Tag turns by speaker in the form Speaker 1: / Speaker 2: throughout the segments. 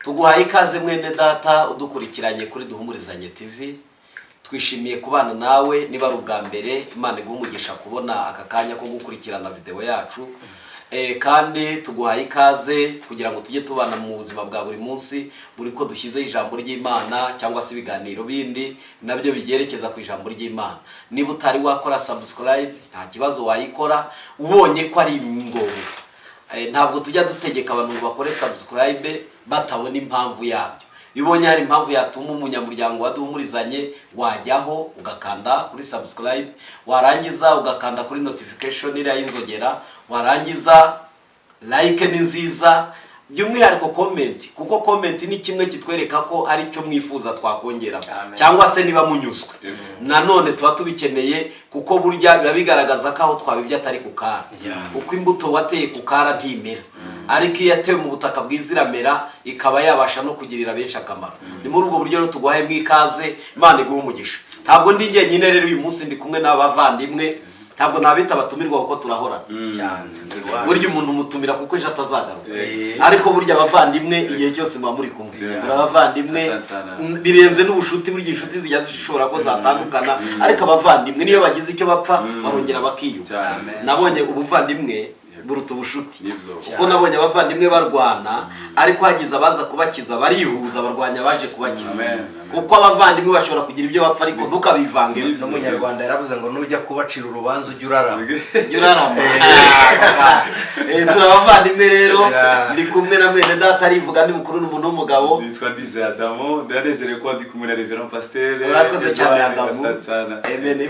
Speaker 1: tuguhaye ikaze mwene data udukurikiranye kuri Duhumurizanye TV. Twishimiye kubana nawe niba ari ubwa mbere, Imana igumugisha kubona aka kanya ko gukurikirana video yacu. Kandi tuguhaye ikaze kugira ngo tujye tubana mu buzima bwa buri munsi, buri ko dushyize ijambo ry'Imana cyangwa se ibiganiro bindi nabyo bigerekeza ku ijambo ry'Imana. Niba utari wakora subscribe, nta kibazo wayikora ubonye ko ari ngombwa. Ntabwo tujya dutegeka abantu ngo bakore subscribe batabona impamvu yabyo. Ibonye hari impamvu yatuma umunyamuryango wa Duhumurizanye wajyaho ugakanda kuri subscribe, warangiza ugakanda kuri notification iriya y'inzogera, warangiza like ni nziza, by'umwihariko comment, kuko comment ni kimwe kitwereka ko ari cyo mwifuza twakongera cyangwa se niba munyuzwe. Nanone tuba tubikeneye kuko burya biba bigaragaza ko aho twabibye atari kukara. Uko imbuto wateye kukara ntimera, ariko iyo yatewe mu butaka bwiziramera ikaba yabasha no kugirira benshi akamaro. Ni muri ubwo buryo rero tuguhaye mwikaze, Imana iguhe umugisha. Ntabwo ndi ngiye nyine rero uyu munsi ndi kumwe n'abavandimwe, ntabwo nabita batumirwa kuko turahorana cyane. Burya umuntu mutumira kuko ejo atazagaruka, ariko burya abavandimwe igihe cyose muba muri kumwe. Abavandimwe birenze n'ubushuti, burya inshuti zijya zishobora ko zatandukana, ariko abavandimwe niyo bagize icyo bapfa barongera bakiyuka. Nabonye ubuvandimwe buruta ubushuti, kuko nabonye abavandimwe barwana, ariko hagize abaza kubakiza barihuza barwanya baje kubakiza. Kuko abavandimwe bashobora kugira ibyo bapfa ariko ntukabivange.
Speaker 2: N'umunyarwanda yaravuze ngo nujya kubacira urubanza ujye urarama.
Speaker 1: Turabavandimwe rero, ndi kumwe na mwene data arivuga ndi mukuru n'umuntu w'umugabo.
Speaker 3: Nitwa Dize Adamu, ndanezerewe ko ndi kumwe na Reverend Pasteur.
Speaker 1: Urakoze cyane Adamu. Amen.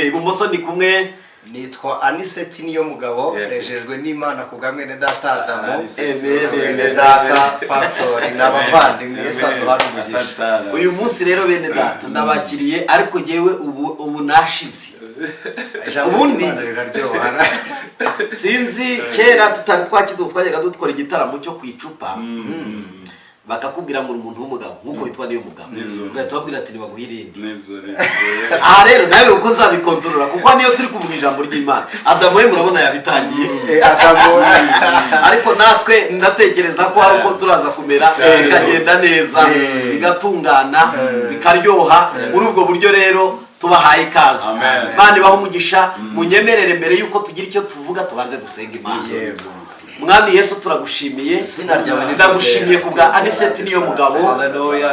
Speaker 1: Ibumoso ndi kumwe
Speaker 2: nitwa Aniseti niyo mugabo, rejejwe n'Imana ku bwa mwene data Adamu.
Speaker 1: Mwene
Speaker 2: data Pastor n'abavandimwe saduharugisha.
Speaker 1: Uyu munsi rero bene data ndabakiriye, ariko jewe ubu nashize. Ubundi
Speaker 2: riraryoha.
Speaker 1: Sinzi kera tutari twakize twajyaga dukora igitaramo cyo kwicupa. Bakakubwira ngo umuntu w'umugabo nkuko witwa niyo mugabo, ugatubwira ati nibaguhirinde. Aha rero nawe uko nzabikontorora, kuko niyo turi kuvuga ijambo ry'Imana. Adamu we murabona yabitangiye, ariko natwe ndatekereza ko hari uko turaza kumera, bikagenda neza, bigatungana, bikaryoha. Muri ubwo buryo rero tubahaye ikaze. Bandi baho umugisha, munyemerere mbere yuko tugira icyo tuvuga tubanze dusenga Imana. Mwami Yesu turagushimiye, ndagushimiye ku bwa Aniseti niyo mugabo,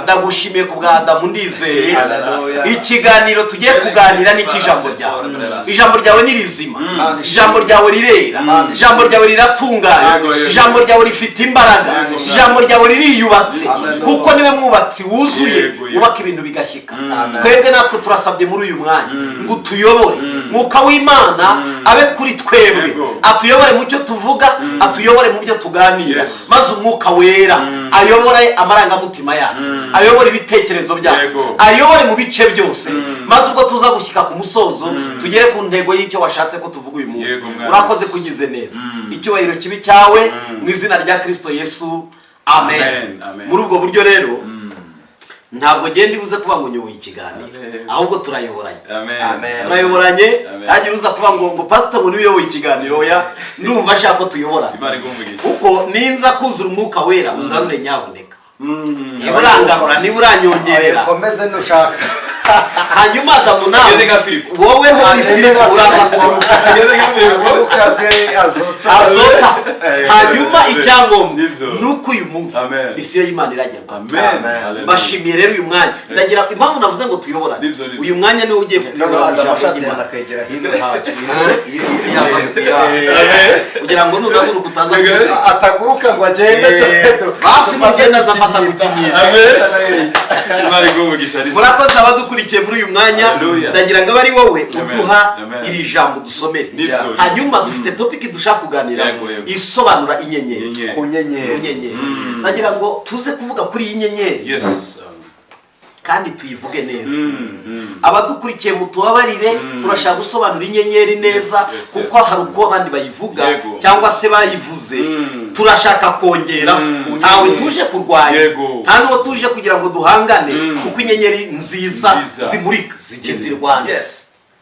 Speaker 1: ndagushimiye ku bwa Adamu ndizeye. Ikiganiro tugiye kuganira n'ikijambo ryawe. Ijambo ryawe ni rizima, ijambo ryawe rirera, ijambo ryawe riratunganye, ijambo ryawe rifite imbaraga, ijambo ryawe ririyubatse, kuko niwe mwubatsi wuzuye ubaka ibintu bigashyika. Twebwe natwe turasabye muri uyu mwanya ngo tuyobore, Mwuka w'Imana abe kuri twebwe, atuyobore mu cyo tuvuga, atuyobore mu byo tuganira, maze Umwuka wera ayobore amarangamutima yacu, ayobore ibitekerezo byacu, ayobore mu bice byose, maze ubwo tuza gushyika ku musozo tugere ku ntego y'icyo washatse ko tuvuga uyu munsi. Urakoze kugize neza, icyubahiro kibi cyawe mu izina rya Kristo Yesu, amen. Muri ubwo buryo rero ntabwo genda ibuze kuba ngo nyoboye ikiganiro, ahubwo turayoboranye. Turayoboranye, hagira uza kuba ngo pastor ngo niyoboye ikiganiro, oya, ndumva ashaka ko tuyobora, kuko ninza kuzura Umwuka wera ungarure nyaboneka. Niburangarura, niburanyongerera
Speaker 2: komeze nushaka.
Speaker 1: Hanyuma Adamu nawe wowe ho azota. Hanyuma icyangombwa nuko uyu munsi isiyo y'Imana irajyana. Bashimiye rero uyu mwanya, ndagira impamvu navuze ngo tuyobora. Uyu mwanya niwe ugiye kutuyobora
Speaker 2: Adamu akegera hino
Speaker 1: kugira ngo nunaguruka utaza
Speaker 2: ataguruka ngo agende.
Speaker 1: Basi mugenda ndafata gukinyira. Murakoze abadukurikiye muri uyu mwanya, ndagira ngo abari wowe uduha iri jambo dusomere. Hanyuma dufite topic dushaka kuganira isobanura inyenyeri.
Speaker 2: Ku nyenyeri.
Speaker 1: Ndagira ngo tuze kuvuga kuri iyi nyenyeri, kandi tuyivuge neza. Abadukurikiye mutubabarire, turashaka gusobanura inyenyeri neza, kuko hari uko abandi bayivuga cyangwa se bayivuze. Turashaka kongera, ntawe tuje kurwanya, nta n'uwo tuje kugira ngo duhangane, kuko inyenyeri nziza zimurika zirwanya.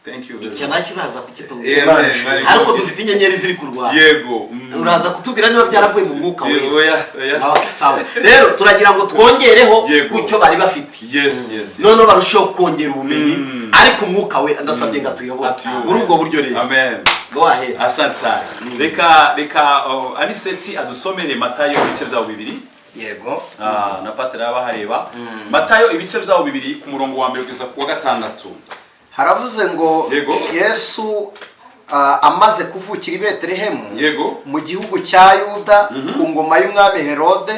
Speaker 4: Thank you.
Speaker 1: icyo nacyo uraza kukitubwira
Speaker 3: Amen.
Speaker 1: ariko dufite inyenyeri ziri kurwana
Speaker 4: Yego.
Speaker 1: uraza kutubwira niba byaravuye mu mwuka we.
Speaker 4: Oya.
Speaker 1: Okay, sawa. Rero turagira ngo twongereho
Speaker 4: Yego.
Speaker 1: kucyo bari bafite
Speaker 4: Yes.
Speaker 1: none barushaho kongera ubumenyi ariko umwuka we ndasabye ngo atuyobore muri ubwo buryo rero.
Speaker 4: Amen.
Speaker 1: Go ahead.
Speaker 4: Asante sana. Reka Aniseti adusomere Matayo ibice byawo 2.
Speaker 2: yego
Speaker 4: Na pastor yabahareba. Matayo ibice byawo 2 ku murongo wa 1 kugeza ku wa 6.
Speaker 2: haravuze ngo
Speaker 4: Yego.
Speaker 2: Yesu amaze kuvukira i Betelehemu
Speaker 4: Yego.
Speaker 2: mu gihugu cya Yuda ku ngoma y'umwami Herode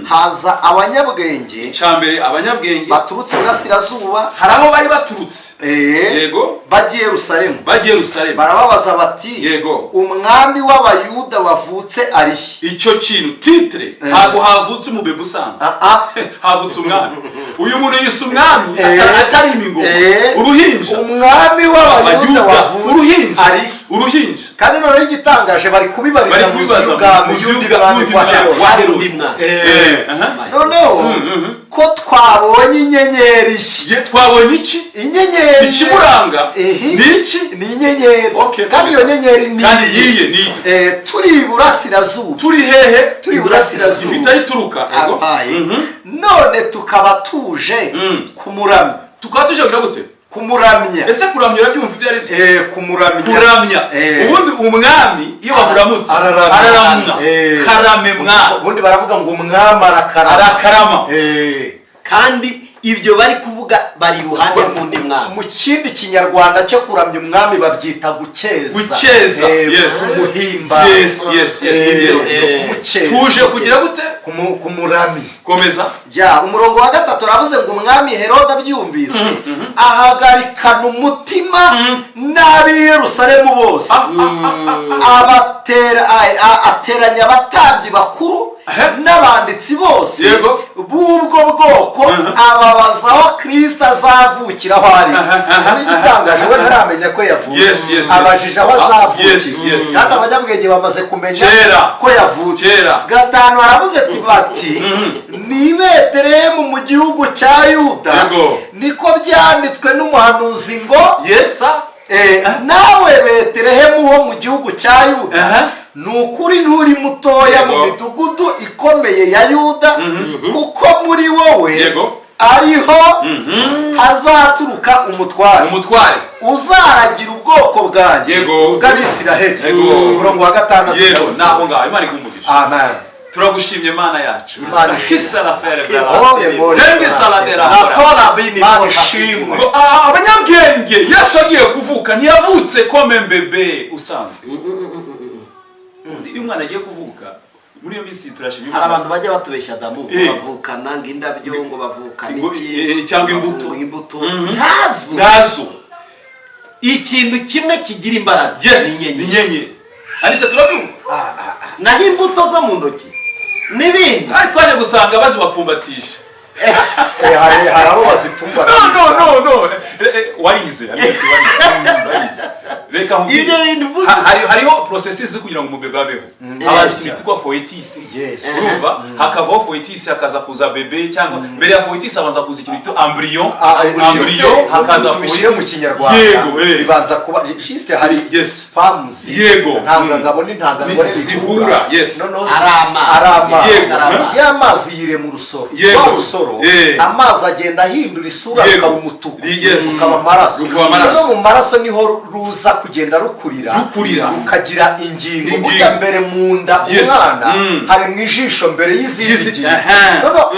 Speaker 2: haza abanyabwenge
Speaker 4: Icyambere abanyabwenge
Speaker 2: baturutse burasirazuba
Speaker 4: hari aho bari baturutse. Yego.
Speaker 2: bagiye Yerusalemu barababaza bati
Speaker 4: Yego.
Speaker 2: umwami w'abayuda wavutse ari
Speaker 4: Icyo kintu titre ntabwo havutse umubebe usanzwe. Havutse umwami. Uyu muntu yise umwami atari imingoma. Uruhinja.
Speaker 2: umwami w'abayuda wavutse ari
Speaker 4: uruhinja.
Speaker 2: kandi noneho igitangaje bari kubibariza mu bwami wa Herode. Noneho ko twabonye inyenyeri
Speaker 4: Twabonye iki?
Speaker 2: inyenyeri
Speaker 4: Ikimuranga ni iki?
Speaker 2: ni inyenyeri kandi iyo nyenyeri ni turi iburasirazuba
Speaker 4: Turi hehe?
Speaker 2: turi iburasirazuba
Speaker 4: ifite ituruka.
Speaker 2: none tukaba tuje kumuramya.
Speaker 4: Tukaba tuje kugira gute?
Speaker 2: Kumuramya.
Speaker 4: Ese kuramya urabyumva ibyo ari byo?
Speaker 2: Kumuramya.
Speaker 4: Ubundi umwami iyo bamuramutse araramya. Karame mwa.
Speaker 2: Ubundi baravuga ngo umwami
Speaker 4: arakarama.
Speaker 1: Kandi ibyo bari kuvuga bari iruhande rw'undi mwami.
Speaker 2: Mu kindi kinyarwanda cyo kuramya umwami babyita
Speaker 4: gukeza.
Speaker 2: Umuhimba.
Speaker 4: Yes. Tuje kugira gute?
Speaker 2: Kumuramya.
Speaker 4: Komeza.
Speaker 2: Umurongo wa 3 aravuze ngo umwami Herode abyumvise ahagarikana umutima n'ab'i Yerusalemu bose ateranya abatambyi bakuru n'abanditsi bose b'ubwo bwoko ababaza aho Kristo azavukira aho ari. N'igitangaje we ntaramenya ko yavutse. Abajije aho azavukira kandi abanyabwenge bamaze kumenya ko yavutse. 5 aravuze bati ni Betelehemu mu gihugu cya Yuda niko byanditswe n'umuhanuzi ngo nawe Betelehemu wo mu gihugu cya Yuda nukuri nturi mutoya mu midugudu ikomeye ya Yuda kuko muri wowe ariho hazaturuka umutware uzaragira ubwoko bwanjye bw'Abisiraheli. Umurongo wa 6
Speaker 4: naho ngaho Imana igumugisha.
Speaker 2: Amen.
Speaker 4: Turagushimye Mana yacu.
Speaker 2: Kisa
Speaker 4: la fere abanyabwenge Yesu agiye kuvuka ntiyavutse kome mbebe usanzwe. Iyo umwana agiye kuvuka muri iyo minsi turashimye.
Speaker 1: Hari abantu bajya batubeshya Adamu bavukana ng'indabyo ngo bavukana iki
Speaker 4: cyangwa imbuto. Ntazo.
Speaker 1: Ikintu kimwe kigira imbaraga
Speaker 4: ni inyenyeri. Anise turabyumva.
Speaker 1: Naho imbuto zo mu ntoki n'ibindi
Speaker 4: twaje gusanga bazibapfumbatisha.
Speaker 2: hari abo bazipfumbata.
Speaker 4: No. Warize. Reka
Speaker 1: ibyo bintu
Speaker 4: hariho processes kugira ngo umubebe abeho. Abazi twitwa foetus. Urumva hakavaho foetus hakaza kuza bebe cyangwa mbere ya foetus abanza kuza ikintu embryon hakaza
Speaker 2: foetus mu kinyarwanda bibanza kuba juste hari sperms ntangangabo n'intangangore
Speaker 4: zihura.
Speaker 2: arama y'amazi yire mu rusoro amazi agenda ahindura isura akaba umutuku akaba amaraso no mu maraso niho ruza kugenda rukurira rukagira ingingo burya mbere mu nda umwana hari mu ijisho mbere y'izindi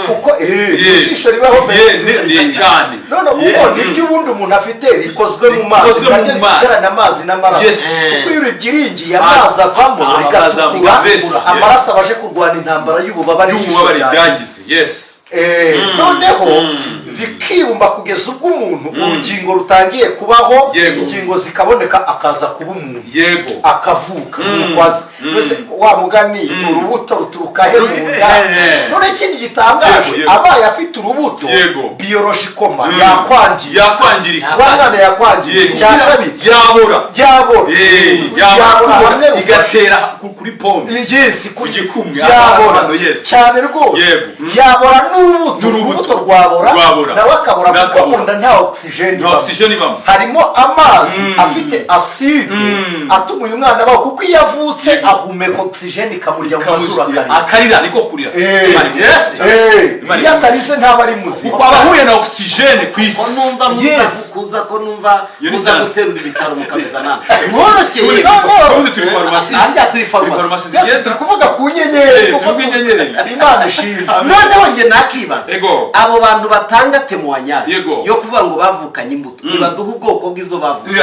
Speaker 2: uko ijisho ribaho mbere cyane uko niryo ubundi umuntu afite rikozwe mu mazi kandi rigarana amazi n'amaraso kuko iyo rigiringiye amazi avamo rigatukura amaraso abaje kurwana intambara y'ububabare byagize. Noneho bikibumba kugeza ubwo umuntu urugingo rutangiye kubaho ingingo zikaboneka akaza kuba umuntu akavuka wa mugani urubuto ruturuka he mu nda. None kindi gitangaje abaye afite urubuto biologicoma yakwangirika umwana yakwangirika icya kabiri yabora
Speaker 4: igatera kuri pombe
Speaker 2: ku gikumwe yabora cyane rwose yabora n'urubuto rwabora nawe akabora kuko mu nda nta oxygen ibamo harimo amazi afite acide atuma uyu mwana abaho kuko iyo avutse ahumeka oxygen ikamurya mu mazuru
Speaker 4: akarira niko kurira
Speaker 2: iyo atarize ntaba ari muzima
Speaker 4: kuko abahuye na oxygen ku isi
Speaker 1: ko numva muza guterura ibitaro mukabizana
Speaker 2: mworoshye
Speaker 4: ubundi turi farumasi
Speaker 2: turi kuvuga ku nyenyeri Imana ishimwe
Speaker 1: noneho njye nakibaza abo bantu batanga temoignage yo kuvuga ngo bavukanye imbuto nibaduha ubwoko bw'izo bavuze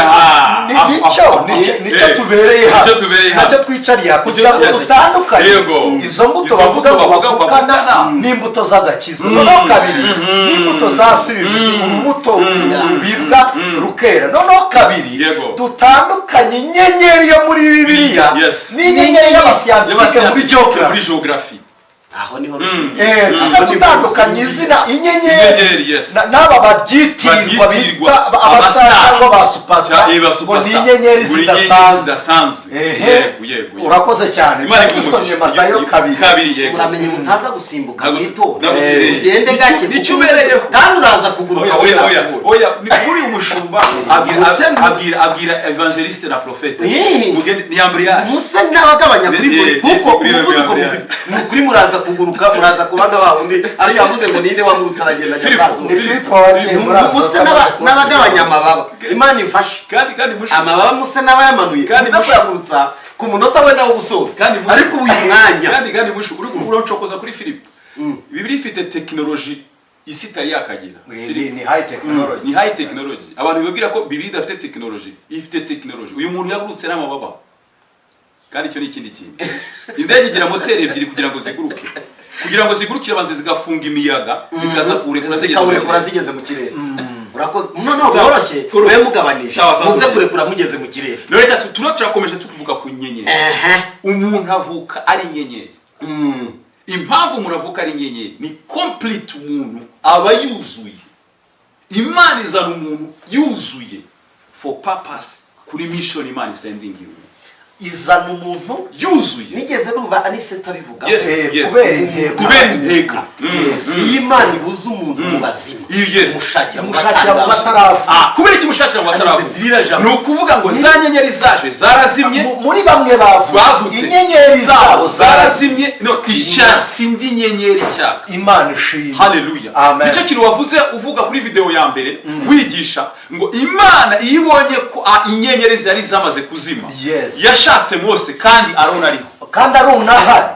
Speaker 2: nicyo tubereye hano nacyo twicariye kugira ngo dutandukanye izo mbuto bavuga ngo bavukana n'imbuto z'agakiza noneho kabiri n'imbuto za sirizi urubuto rubibwa rukera noneho kabiri dutandukanye inyenyeri yo muri Bibiliya n'inyenyeri y'abasiyantifike muri geography
Speaker 1: aho niho
Speaker 2: tuze gutandukanya izina inyenyeri n'aba babyitirirwa bita abasitari cyangwa ba superstar ngo ni inyenyeri zidasanzwe urakoze cyane dusomye Matayo 2
Speaker 1: uramenye mutaza gusimbuka mw'itora ugende gake nicyo ubereyeho kandi uraza kuguruka
Speaker 4: oya ni kuri umushumba abwira evangeliste na prophète ni ambriage
Speaker 1: musa n'abagabanya kuri kuko umuvuduko kuri muraza kuguruka muraza kubanga bawundi ari yavuze ngo ninde wamurutse aragenda musa n'abagabanya amababa Imana ifashe
Speaker 4: kandi
Speaker 1: amababa musa n'abayamanuye kandi kuyagurutsa ku munota we nawo gusoza ariko uyu mwanya
Speaker 4: kandi mushu uri uroncokoza kuri Philippe Bibiliya ifite technology isi itari yakagira
Speaker 2: ni high technology
Speaker 4: abantu bibwira ko Bibiliya idafite technology ifite technology uyu muntu yagurutse n'amababa kandi icyo ni ikindi kintu indege igira moteri ebyiri kugira ngo zigurukire maze zigafunga imiyaga zikaza
Speaker 1: kurekura zigeze mu kirere urakoze noneho boroshye we mugabanisha muze kurekura mugeze mu kirere
Speaker 4: reka turakomeje tukuvuga ku nyenyeri umuntu avuka ari inyenyeri impamvu umuntu avuka ari inyenyeri ni complete umuntu aba yuzuye Imana izana umuntu yuzuye for purpose kuri mission Imana sending you
Speaker 2: izana umuntu
Speaker 1: yuzuye nigeze numva aniseta bivuga
Speaker 4: kubera intego
Speaker 1: Imana ibuza umuntu mu bazima
Speaker 2: mushakira mu batarafu
Speaker 4: kubera iki mushakira mu batarafu ni ukuvuga ngo za nyenyeri zaje zarazimye
Speaker 2: muri bamwe bavutse inyenyeri zabo zarazimye
Speaker 4: icyatsi indi nyenyeri cyaka
Speaker 2: Imana ishimwe
Speaker 4: haleluya nicyo kintu wavuze uvuga kuri video ya mbere wigisha ngo Imana iyibonye ko inyenyeri zari zamaze kuzima yashatse Mose kandi Aroni ariho
Speaker 2: kandi Aroni ahari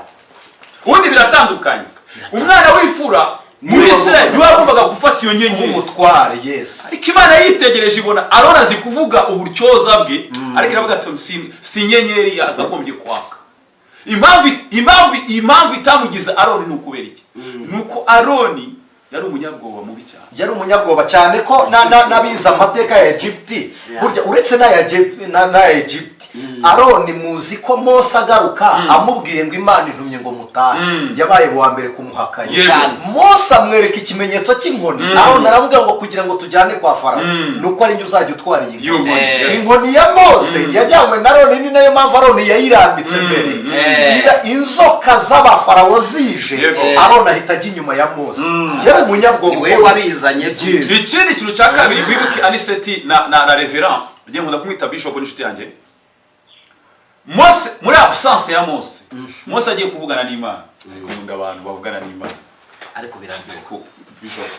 Speaker 4: ubundi biratandukanye umwana w'ifura muri Israel wagombaga gufata iyo nyenyeri
Speaker 2: umutware
Speaker 4: ariko Imana yitegereje ibona Aroni azi kuvuga uburyoza bwe ariko iravuga ati si inyenyeri yagagombye kwaka impamvu itamugize Aroni n'ukubera iki nuko Aroni yari umunyabwoba mubi cyane
Speaker 2: yari umunyabwoba cyane ko nabiza amateka ya Egypte burya uretse na Egypte Aroni muzi ko Mose agaruka amubwiye ngo Imana intumye ngo mutahe yabaye wa mbere kumuhakanya Mose amwereka ikimenyetso cy'inkoni Aroni aravuga ngo kugira ngo tujyane kwa Farawo nuko ari njye uzajya utwara iyi inkoni ya Mose yajyanywe na Aroni ni nayo mpamvu Aroni yayirambitse mbere inzoka z'abafarawo zije Aroni ahita ajya inyuma ya Mose yari umunyabwoba
Speaker 1: we wabizanye
Speaker 4: ikindi kintu cya kabiri wibuke Aniseti na Reverend ugiye nkunda kumwita Bishop n'inshuti yanjye Mose muri absence ya Mose agiye kuvugana n'Imana nkunda abantu bavugana n'Imana
Speaker 1: ariko birambiye
Speaker 4: ko Bishop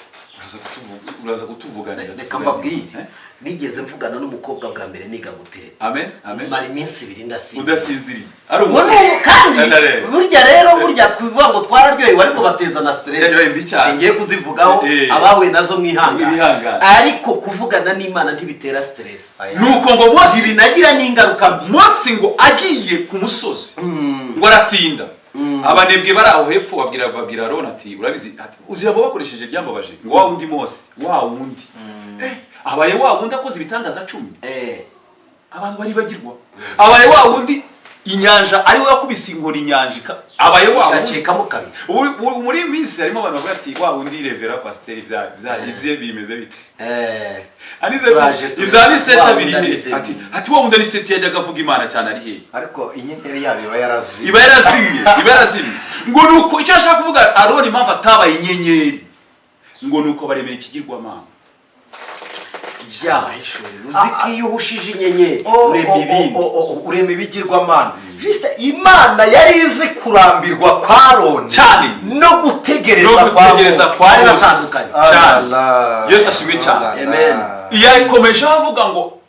Speaker 4: uraza kutuvuganira
Speaker 1: reka mbabwire nigeze mvugana n'umukobwa bwa mbere niga gutereta
Speaker 4: amen
Speaker 1: mara iminsi 2 ndasinzira
Speaker 4: udasinziriye
Speaker 1: kandi burya twivuga ngo twararyohewe ariko bateza na stress singiye kuzivugaho abawe nazo mwihangana ariko kuvugana n'Imana ntibitera stress
Speaker 4: nuko ngo Mose
Speaker 1: binagira n'ingaruka mbi
Speaker 4: Mose ngo agiye ku musozi ngo aratinda abanebwe bari aho hepfo babwira Aroni ati urabizi ati uzirabo bakoresheje ryambabaje ngo wa wundi Mose wa wundi abaye wa wundi akoze ibitangaza 10 abantu bari bagirwa abaye wa wundi inyanja ari we yakubise inkoni inyanja abaye wabo
Speaker 1: gacekamo kabiri.
Speaker 4: muri minsi harimo abantu bavuga ati wa undi revera pasteur ibye bimeze bite anize ibya niseta biri ati wa undi niseta yajyaga avuga Imana cyane ari he
Speaker 2: ariko inyenyeri yabo iba yarazimye
Speaker 4: iba yarazimye ngo nuko icyo ashaka kuvuga Aroni impamvu atabaye inyenyeri ngo nuko baremera ikigirwamana
Speaker 1: uziko iyo uhushije inyenyeri
Speaker 2: urema ibigirwamana. Juste Imana yari izi kurambirwa kwa Aroni
Speaker 4: cyane
Speaker 2: no gutegereza kwa
Speaker 1: batandukanye
Speaker 4: cyane. Yesu ashimwe cyane.
Speaker 1: Amen.
Speaker 4: Yakomeje avuga ngo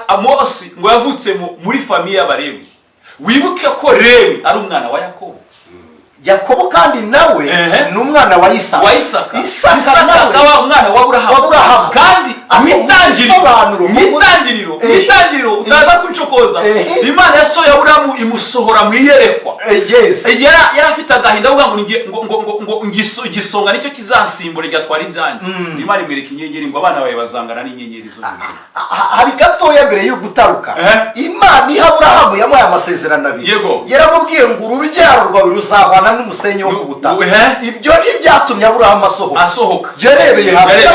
Speaker 4: Amosi ngo yavutse muri famiye y'Abalewi. Wibuke ko Lewi ari umwana wa
Speaker 2: Yakobo kandi nawe ni umwana wa Isaka.
Speaker 4: Isaka nawe umwana wa Aburahamu. Kandi mwitangiriro utaza kucokoza Imana yasohoye Aburahamu imusohora mu iyerekwa. Yari afite agahinda avuga ngo igisonga nicyo kizansimbura igatwara ibyanjye. Imana imwereka inyenyeri ngo abana bawe bazangana n'inyenyeri zo.
Speaker 2: Hari gatoya mbere yo gutaruka Imana iha Aburahamu yamuhaye amasezerano abiri. Yaramubwiye ngo urubyaro rwawe ruzahwana n'umusenyi wo ku butaka. Ibyo ntibyatumye Aburahamu asohoka. Yarebeye hasi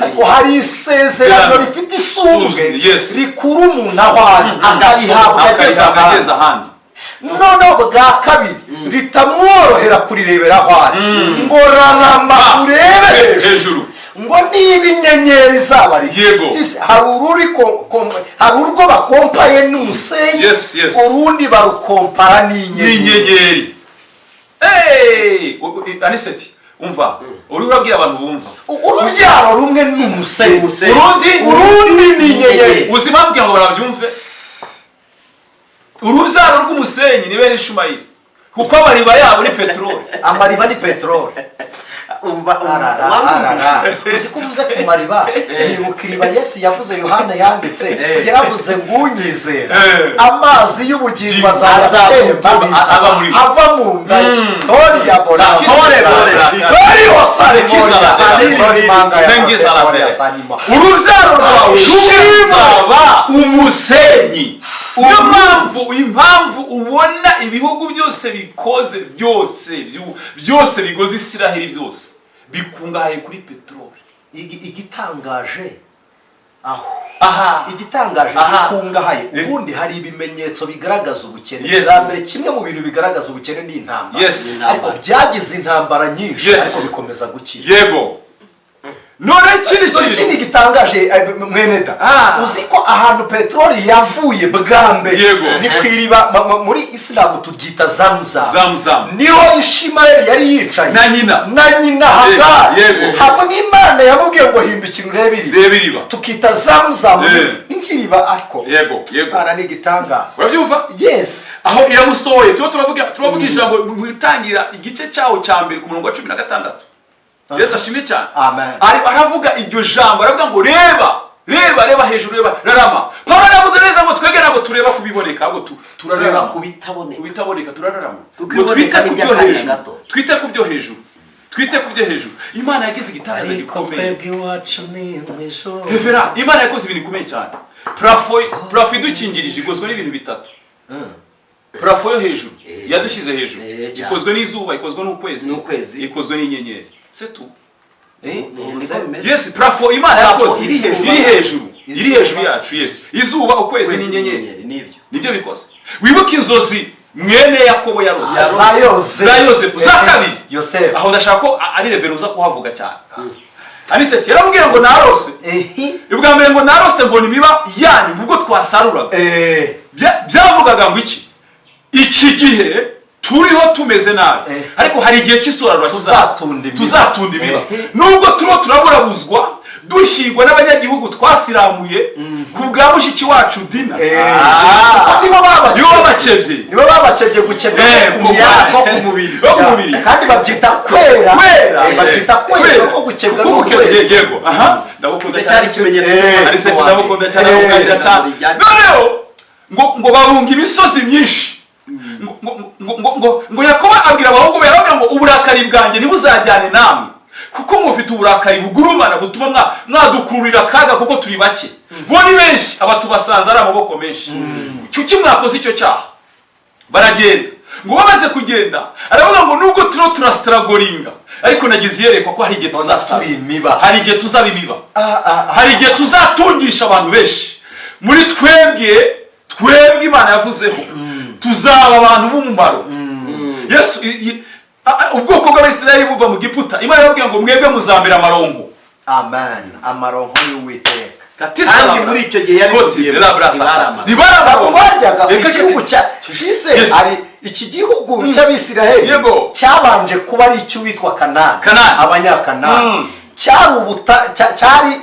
Speaker 2: ariko hari isezerano rifite isumbwe rikuru umuntu aho ari akarihabwa ageza ahandi. Noneho bwa kabiri ritamworohera kurirebera aho ari ngo rarama urebe hejuru ngo niba inyenyeri zaba hari urwo bakompaye n'umusenyi urundi barukompara n'inyenyeri.
Speaker 4: Aniseti umva uri urabwira abantu bumva
Speaker 2: urubyaro rumwe n'umusenyi
Speaker 4: urundi
Speaker 2: n'inyenyeri.
Speaker 4: Uzima bwira ngo barabyumve urubyaro rw'umusenyi ni bene Ishumayeli kuko amariba yabo ni peteroli.
Speaker 2: Amariba ni peteroli. Uzi ko uvuze ku mariba nibuka iriba Yesu yavuze Yohana yanditse yaravuze ngo unyizera amazi y'ubugingo azatemba ava mu nda tori ya bora tori wasare
Speaker 4: urubyaro rwawe ruzaba umusenyi. Impamvu ubona ibihugu byose bikoze byose bigoze Isiraheli byose bikungahaye kuri peteroli.
Speaker 2: Igitangaje bikungahaye ubundi hari ibimenyetso bigaragaza ubukene. Mbere kimwe mu bintu bigaragaza ubukene ni intambara. Ariko byagize intambara nyinshi ariko bikomeza gukira.
Speaker 4: Yego. None ikindi
Speaker 2: gitangaje mweneda uzi ko ahantu peteroli yavuye bwa mbere ni kwiriba muri Islam tugita Zamzam niho Ishimayeli yari yicaye na nyina Hagari hamwe Imana yamubwiye ngo hindukira urebe iriba tukita Zamzam n'ikiriba ariko ara ni gitangaza.
Speaker 4: Urabyumva?
Speaker 2: Yes.
Speaker 4: Aho iramusohoye turavuga ijambo mwitangira igice cyawo cya mbere ku murongo wa 16. Yesu ashimye cyane. Aravuga iryo jambo aravuga ngo reba hejuru rarama. Pawulo yavuze neza ngo twege nabo tureba kubiboneka ahubwo turareba kubitaboneka turararama. Twite ku byo hejuru. Imana yagize igitangaza gikomeye. Revera Imana yakoze ibintu bikomeye cyane. Plafo idukingirije igozwe n'ibintu bitatu. Plafo yo hejuru yadushize hejuru ikozwe n'izuba, ikozwe n'ukwezi, ikozwe n'inyenyeri. C'est tout. Yes, plafo Imana yakoze iri hejuru yacu. Yes, izuba, ukwezi n'inyenyeri nibyo bikoze. Wibuke inzozi mwene Yakobo yarose za Yosefu za kabiri. Aho ndashaka ko ari reveruza kuhavuga cyane. Aniseti yaramubwira ngo narose ibwa mbere ngo narose ngo nimiba yanyu ubwo twasaruraga. Byavugaga ngo iki gihe turiho tumeze nabi ariko hari igihe cy'isorarwa tuzatunda imiba. Nubwo turaburabuzwa dushyirwa n'abanyagihugu twasiramuye ku bwa mushiki wacu Dina. Nibo babakebye gukebwa ku mubiri kandi babyita kwera ko gukebwa n'ukwezi. Yego ndabukunda cyane. Noneho ngo barunga imisozi myinshi ngo Yakobo abwira abahungu be aravuga ngo uburakari bwanjye ntibuzajyane namwe kuko mufite uburakari bugurumana butuma mwadukururira akaga kuko turi bake. bo ni benshi abatubasanze ari amaboko menshi kuki mwakoze icyo cyaha baragenda ngo bamaze kugenda aravuga ngo nubwo turasitaragoringa ariko nagize yerekwa ko hari igihe tuzasaba hari igihe tuzaba imiba hari igihe tuzatungisha abantu benshi muri twebwe Imana yavuzeho tuzaba abantu b'umumaro. Yesu ubwoko bw'Abisirayeli buva mu Giputa Imana yababwiye ngo mwebwe muzambera amaronko.
Speaker 2: Amen. Amaronko y'Uwiteka.
Speaker 1: Kandi muri icyo gihe yari
Speaker 2: baryaga igihugu cyise ari iki gihugu cy'Abisirayeli cyabanje kuba ari icy'uwitwa Kanani, abanyakanani. cyari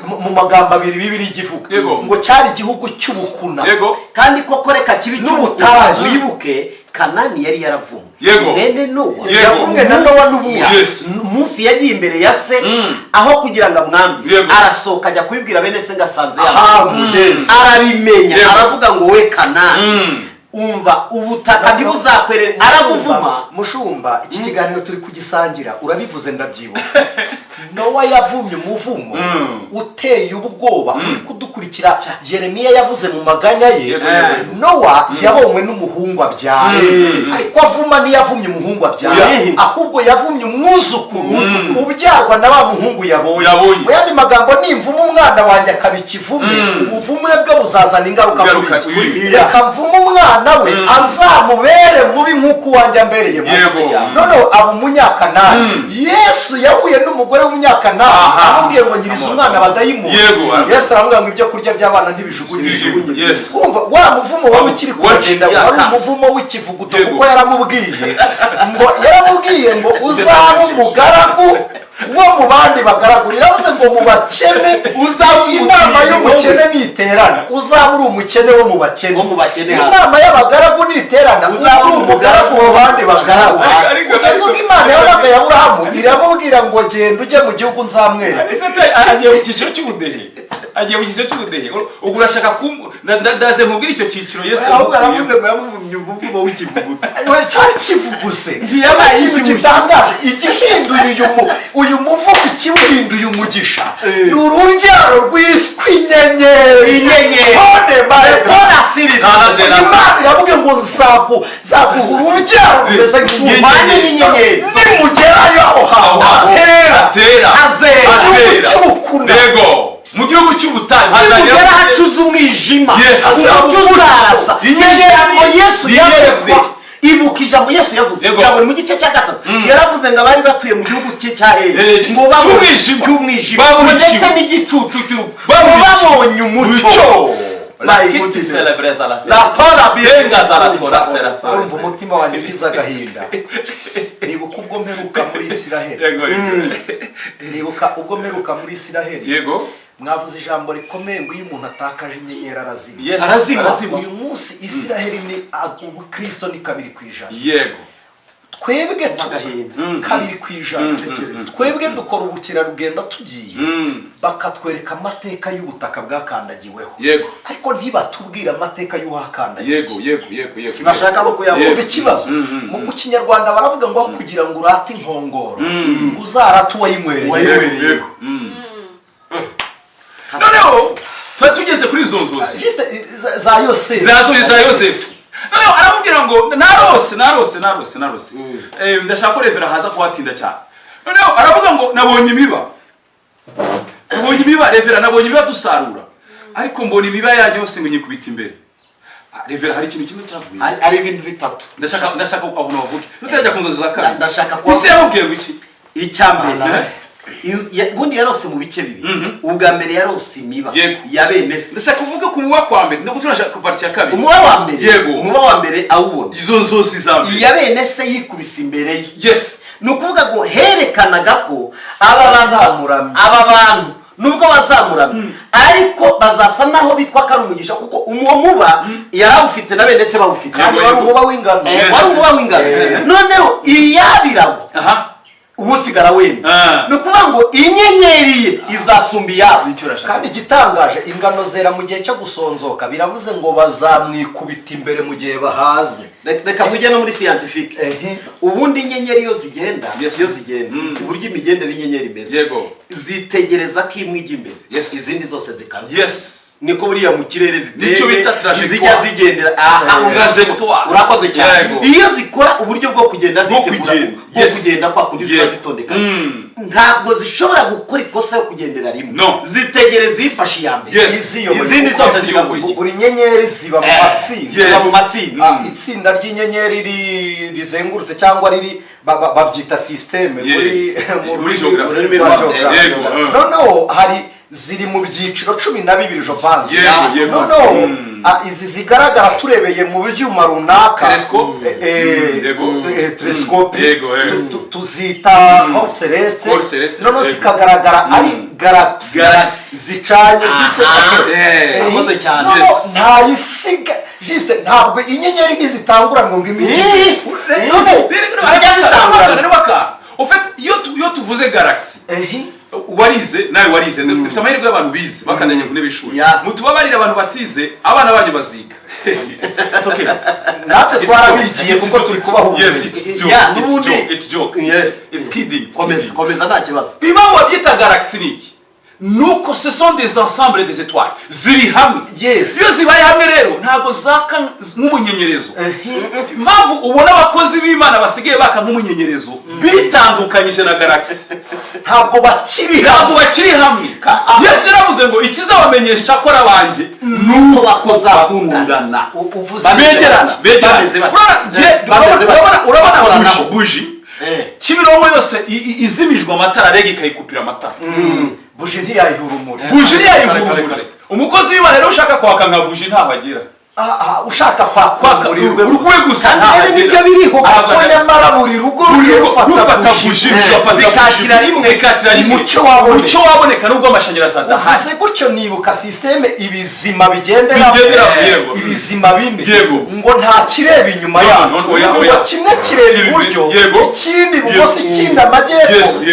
Speaker 2: mu magambo abiri Bibiliya igivuga ngo cyari igihugu cy'ubukuna.
Speaker 1: Kandi koko reka kibi
Speaker 2: n'ubutayu
Speaker 1: wibuke Kanani yari yaravumwe.
Speaker 2: Mwene Nowa yavumwe na Nowa n'ubundi.
Speaker 1: Umunsi yagiye imbere ya se aho kugira ngo amwambi arasohoka ajya kubibwira bene se ngasanze arabimenya aravuga ngo we Kanani umva ubutaka ntibuzakwerere arabuvuma.
Speaker 2: Mushumba iki kiganiro turi kugisangira urabivuze ndabyibuka. Nowa yavumye umuvumo uteye ubwoba uri kudukurikira. Yeremiya yavuze mu maganya ye Nowa yabonywe n'umuhungu abyaye, ariko avuma ntiyavumye umuhungu abyaye ahubwo yavumye umwuzukuru ubyarwa na wa muhungu yabonye. Mu yandi magambo nimvuma umwana wanjye akaba ikivume ubuvume bwe buzazana ingaruka kuri reka mvuma umwana we azamubere mubi nk'uko uwanjye ambereye mubi. Noneho aba umunyakanani. Yesu yahuye n'umugore w'umunyakanani amubwiye ngo ngiriza umwana abadayimoni. Yesu aramubwira ngo ibyo kurya by'abana ntibijugunye. Urumva wa muvumo wari ukiri kugenda wari umuvumo w'ikivuguto kuko yaramubwiye ngo uzaba umugaragu wo mu bandi bagaragu. Yaravuze ngo mu bakene uzaba inama y'umukene niterana uzaba uri umukene wo mu bakene. Inama y'abagaragu niterana uzaba uri umugaragu wo bandi bagaragu. Kugeza ubwo Imana yabaga Aburahamu iramubwira ngo genda ujye mu gihugu nzamwera.
Speaker 4: Agiye mu cyiciro cy'ubudehe ubwo urashaka ndaze mubwira icyo cyiciro Yesu
Speaker 2: ahubwo aravuze ngo yamuvumye umuvumo w'ikivuguto. Cyari kivuguse ntiyabaye ikintu gitangaje igihinduye uyu muvumo ikiwuhinduye umugisha ni urubyaro rwiswe inyenyeri. Imana iravuga ngo nzaguha urubyaro rumeze nk'inyenyeri nimugerayo aho hatera azera cy'ubukuna
Speaker 4: mu gihugu cy'ubutayu
Speaker 1: hazagera hacuze umwijima uzarasa. Ijambo Yesu yavuze ibuka ijambo Yesu yavuze yaburi mu gice cya 3 yaravuze ngo abari batuye mu gihugu cye cyahe ngo cy'umwijima ndetse n'igicucu cy'urupfu babonye umucyo. Urumva umutima wanjye ugize agahinda. Nibuka ubwo mperuka muri Isiraheli mwavuze ijambo rikomeye ngo iyo umuntu atakaje inyenyeri arazima. Uyu munsi Isiraheli ni Kristo ni 2%. Twebwe tugahenda 2%. Twebwe dukora ubukerarugendo tugiye bakatwereka amateka y'ubutaka bwakandagiweho ariko ntibatubwira amateka y'uhakandagiye. Bashaka no kuyavuga ikibazo mu Kinyarwanda baravuga ngo kugira ngo urate inkongoro ngo uzarate uwayinywereye. Noneho tugeze kuri izo nzozi
Speaker 2: za Yosefu.
Speaker 4: Noneho aramubwira ngo narose ndashaka ko Revera haza kuhatinda cyane. Noneho aravuga ngo nabonye imiba Revera nabonye imiba dusarura ariko mbona imiba yanyu yose ngo nyikubita imbere. Revera hari ikintu kimwe cyavuye
Speaker 1: ari ibintu bitatu
Speaker 4: ndashaka abona bavuge nutajya kunzoza zakana
Speaker 1: ndashaka kwa
Speaker 4: ise yabwiye ngo iki
Speaker 1: icyambere bundi yarose mu bice bibiri. Ubwa mbere yarose imiba ya bene se.
Speaker 4: Ndashaka kuvuga ku muba kwa mbere no guturasha ku parti ya kabiri.
Speaker 1: Umuba wa mbere awubona
Speaker 4: izo nzozi zambe
Speaker 1: ya bene se yikubise imbere ye. Nukuvuga ngo herekanaga ko aba bantu nubwo bazamuramya ariko bazasa naho bitwa kari umugisha kuko umuba yarawufite na bene se bawufite.
Speaker 2: Wari umuba w'ingano.
Speaker 1: Noneho iyabirago ubusigara wenda nukuvuga ngo inyenyeri ye izasumba iyabo.
Speaker 2: Kandi igitangaje ingano zera mu gihe cyo gusonzoka biravuze ngo bazamwikubita imbere mu gihe bahaze.
Speaker 1: Reka tujye no muri scientifique. Ubundi inyenyeri iyo zigenda uburyo imigendere y'inyenyeri imeze zitegereza ko imwe ijya imbere izindi zose zikana. niko buriya mu kirere ziteye
Speaker 4: nicyo bita trajectoire
Speaker 1: zijya zigendera
Speaker 4: trajectoire
Speaker 1: urakoze cyane iyo zikora uburyo bwo kugenda zitegura bwo kugenda kwa kundi ziba zitondeka ntabwo zishobora gukora ikosa yo kugendera rimwe zitegereza ifashe iya mbere izindi zose zigakurikira
Speaker 2: buri nyenyeri ziba mu matsinda itsinda ry'inyenyeri rizengurutse cyangwa riri babyita systeme muri geography noneho hari ziri mu byiciro 12 je pense noneho izi zigaragara turebeye mu byuma runaka telescope tuzita Corps Celeste noneho zikagaragara ari galaxy zicanye
Speaker 1: akoze cyane
Speaker 2: ntayisiga juste ntabwo inyenyeri ntizitangura ngo ngimije
Speaker 4: en fait iyo tuvuze galaxy warize nawe warize dufite amahirwe y'abantu bize bakandanye ku ntebe y'ishuri mutubabarira abantu batize abana banyu baziga
Speaker 1: it's okay
Speaker 2: natwe twarabigiye kuko turi kubahumuriza
Speaker 4: yes it's joke
Speaker 1: yes
Speaker 4: it's kidding
Speaker 1: komeza nta kibazo
Speaker 4: impamvu babyita galaxy ni nuko ce sont des ensembles des étoiles ziri hamwe iyo zibaye hamwe rero ntago zaka nk'umunyenyerezo impamvu ubona abakozi b'Imana basigaye baka nk'umunyenyerezo bitandukanyije na galaxy
Speaker 2: ntabwo bakiri
Speaker 4: hamwe Yesu yaravuze ngo ikizabamenyesha ko rabanje
Speaker 2: nuko bakozakundana
Speaker 4: begerana urabona buji Kimironko yose izimijwe amatara rege ikayikupira amatara
Speaker 2: buji ntiyayihura urumuri
Speaker 4: umukozi w'Imana rero ushaka kwaka nka buji ntaho agira
Speaker 2: ushaka kwaka
Speaker 4: urugwe gusa
Speaker 2: nibyo biriho kuko nyamara buri rugo
Speaker 4: rufata buji
Speaker 2: zikatira rimwe
Speaker 4: umucyo waboneka nubwo amashanyarazi adahari
Speaker 2: uvuze gutyo nibuka systeme ibizima bigendera ibizima bindi ngo nta kireba inyuma yabo ngo kimwe kireba iburyo ikindi ibumoso ikindi amajyepfo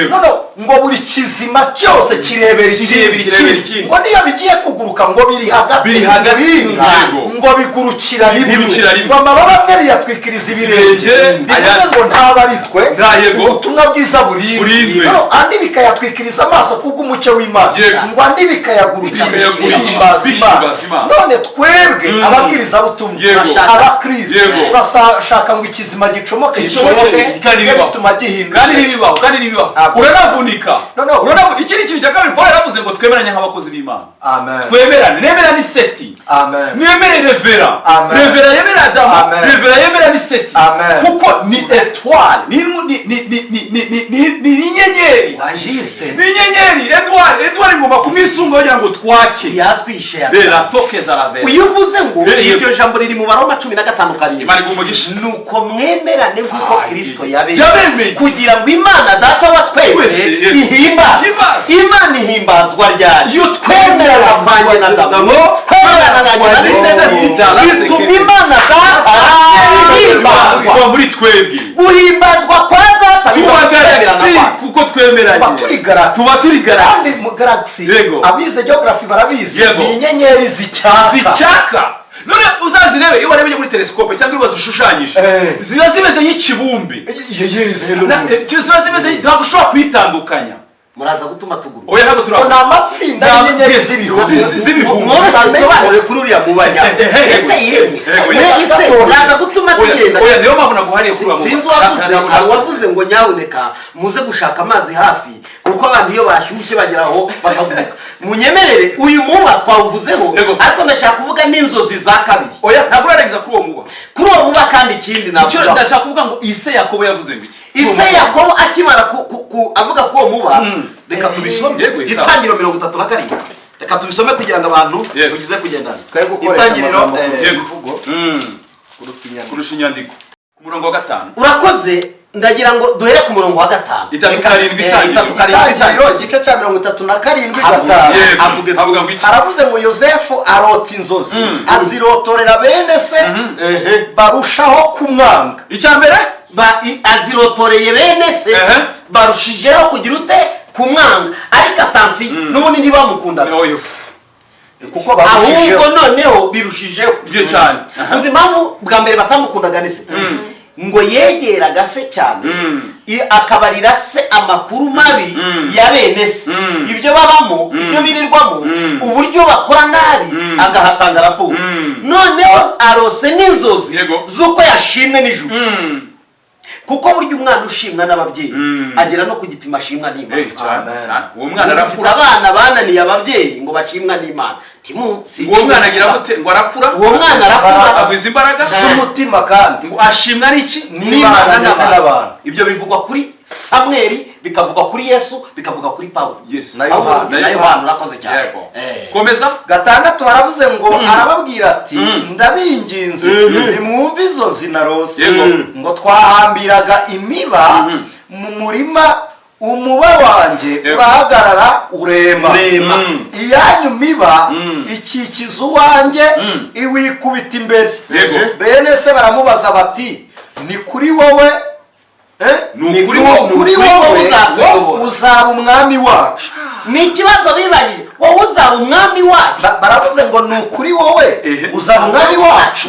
Speaker 2: ngo buri kizima cyose kirebera ikindi ngo niyo bigiye kuguruka ngo biri hagati ngo bigurukira rimwe ngo amababa amwe biyatwikiriza ibirenge bivuze ngo ntaba ari twe ubutumwa bwiza burindwe andi bikayatwikiriza amaso kubw'umucyo w'Imana ngo andi bikayagurukira none twebwe ababwirizabutumwa abakristo turashaka ngo ikizima gicomoke bituma gihinduka
Speaker 4: kandi bibaho uranavunika ikindi kintu cya kabiri Paul yaravuze ngo twemeranye nk'abakozi b'Imana twemerane nemera ni seti mwemere revera yemera Adamu revera yemera ni seti kuko ni étoile ni inyenyeri étoile ngomba kumwisunga kugira ngo twake
Speaker 1: yatwishe
Speaker 4: rera tokeza ravera
Speaker 1: uyuvuze ngo iryo jambo riri mu Baroma 15
Speaker 4: Imana igumugisha
Speaker 1: nuko mwemerane nk'uko Kristo yabemeye kugira ngo Imana data wa twese Imana ihimbazwa ryari iyo twemerana kwanje na Adamu twemerana na Yesu bituma Imana data ihimbazwa
Speaker 4: muri twebwe
Speaker 1: guhimbazwa kwa data
Speaker 4: tubagaragara kuko twemeranye tuba turi galaxy
Speaker 2: kandi mu galaxy abize geography barabizi ni inyenyeri zicyaka
Speaker 4: none uzazirebe iyo warebye muri telescope cyangwa ibibazo ushushanyije ziba zimeze nk'ikibumbe ziba zimeze ntabwo ushobora kwitandukanya
Speaker 1: muraza gutuma tuguru
Speaker 4: oya ntabwo turabona
Speaker 2: na matsinda y'inyenyeri
Speaker 4: z'ibihumbi
Speaker 1: mwosobanure kuri uriya mubanya ese yemwe muraza gutuma tugenda
Speaker 4: oya niyo mpamvu naguhariye kuri uwo
Speaker 1: sinzi wavuze ngo nyaboneka muze gushaka amazi hafi kuko abantu iyo bashyushye bageraho bakaguruka munyemerere uyu muba twawuvuzeho ariko ndashaka kuvuga n'inzozi za kabiri
Speaker 4: oya ntabwo urarangiza kuri uwo muba kandi ikindi navuga ndashaka kuvuga ngo ise Yakobo yavuze ngo iki
Speaker 1: ise Yakobo akimara avuga ko uwo muba reka tubisome itangiriro 37 reka tubisome kugira ngo abantu tugize kugendana
Speaker 2: itangiriro ivugo
Speaker 4: kurusha inyandiko ku murongo wa 5
Speaker 1: urakoze ndagira ngo duhere ku murongo wa 5
Speaker 2: itangiriro igice cya 37
Speaker 4: avuga ngo iki
Speaker 2: aravuze ngo Yosefu arota inzozi azirotorera bene se barushaho kumwanga
Speaker 1: icya mbere azirotoreye bene se barushijeho kugira ute kumwanga ariko atansi n'ubundi ntibamukundaga kuko ahubwo noneho birushijeho
Speaker 4: cyane
Speaker 1: uzi impamvu bwa mbere batamukundaga nese ngo yegeraga se cyane akabarira se amakuru mabi ya bene se, ibyo babamo, ibyo birirwamo, uburyo bakora nabi, agahatanga raporo. Noneho arose n'inzozi z'uko yashimwe n'ijuru, kuko burya umwana ushimwa n'ababyeyi agera no ku gipimo ashimwa n'Imana.
Speaker 4: Uwo mwana
Speaker 1: arakura. Abana bananiye ababyeyi ngo bashimwa n'Imana,
Speaker 4: uwo mwana agira gute ngo arakura?
Speaker 1: Uwo mwana arakura
Speaker 4: agwiza imbaraga
Speaker 2: z'umutima kandi
Speaker 4: ngo ashimwa n'iki?
Speaker 2: n'Imana ndetse n'abantu.
Speaker 1: Ibyo bivugwa kuri Samweli, bikavugwa kuri Yesu, bikavuga kuri Pawulo
Speaker 2: na Yohana.
Speaker 1: Urakoze cyane.
Speaker 4: Komeza.
Speaker 2: 6 haravuze ngo arababwira ati ndabinginze nimwumve izo nzi narose, ngo twahambiraga imiba mu murima, umuba wanjye urahagarara urema, iyanyu miba ikikiza uwanjye iwikubita imbere. Bene se baramubaza bati ni kuri wowe kuri wowe uzaba umwami wacu?
Speaker 1: Ni ikibazo bibajije, wowe uzaba umwami wacu?
Speaker 2: Baravuze ngo ni ukuri wowe uzaba umwami wacu.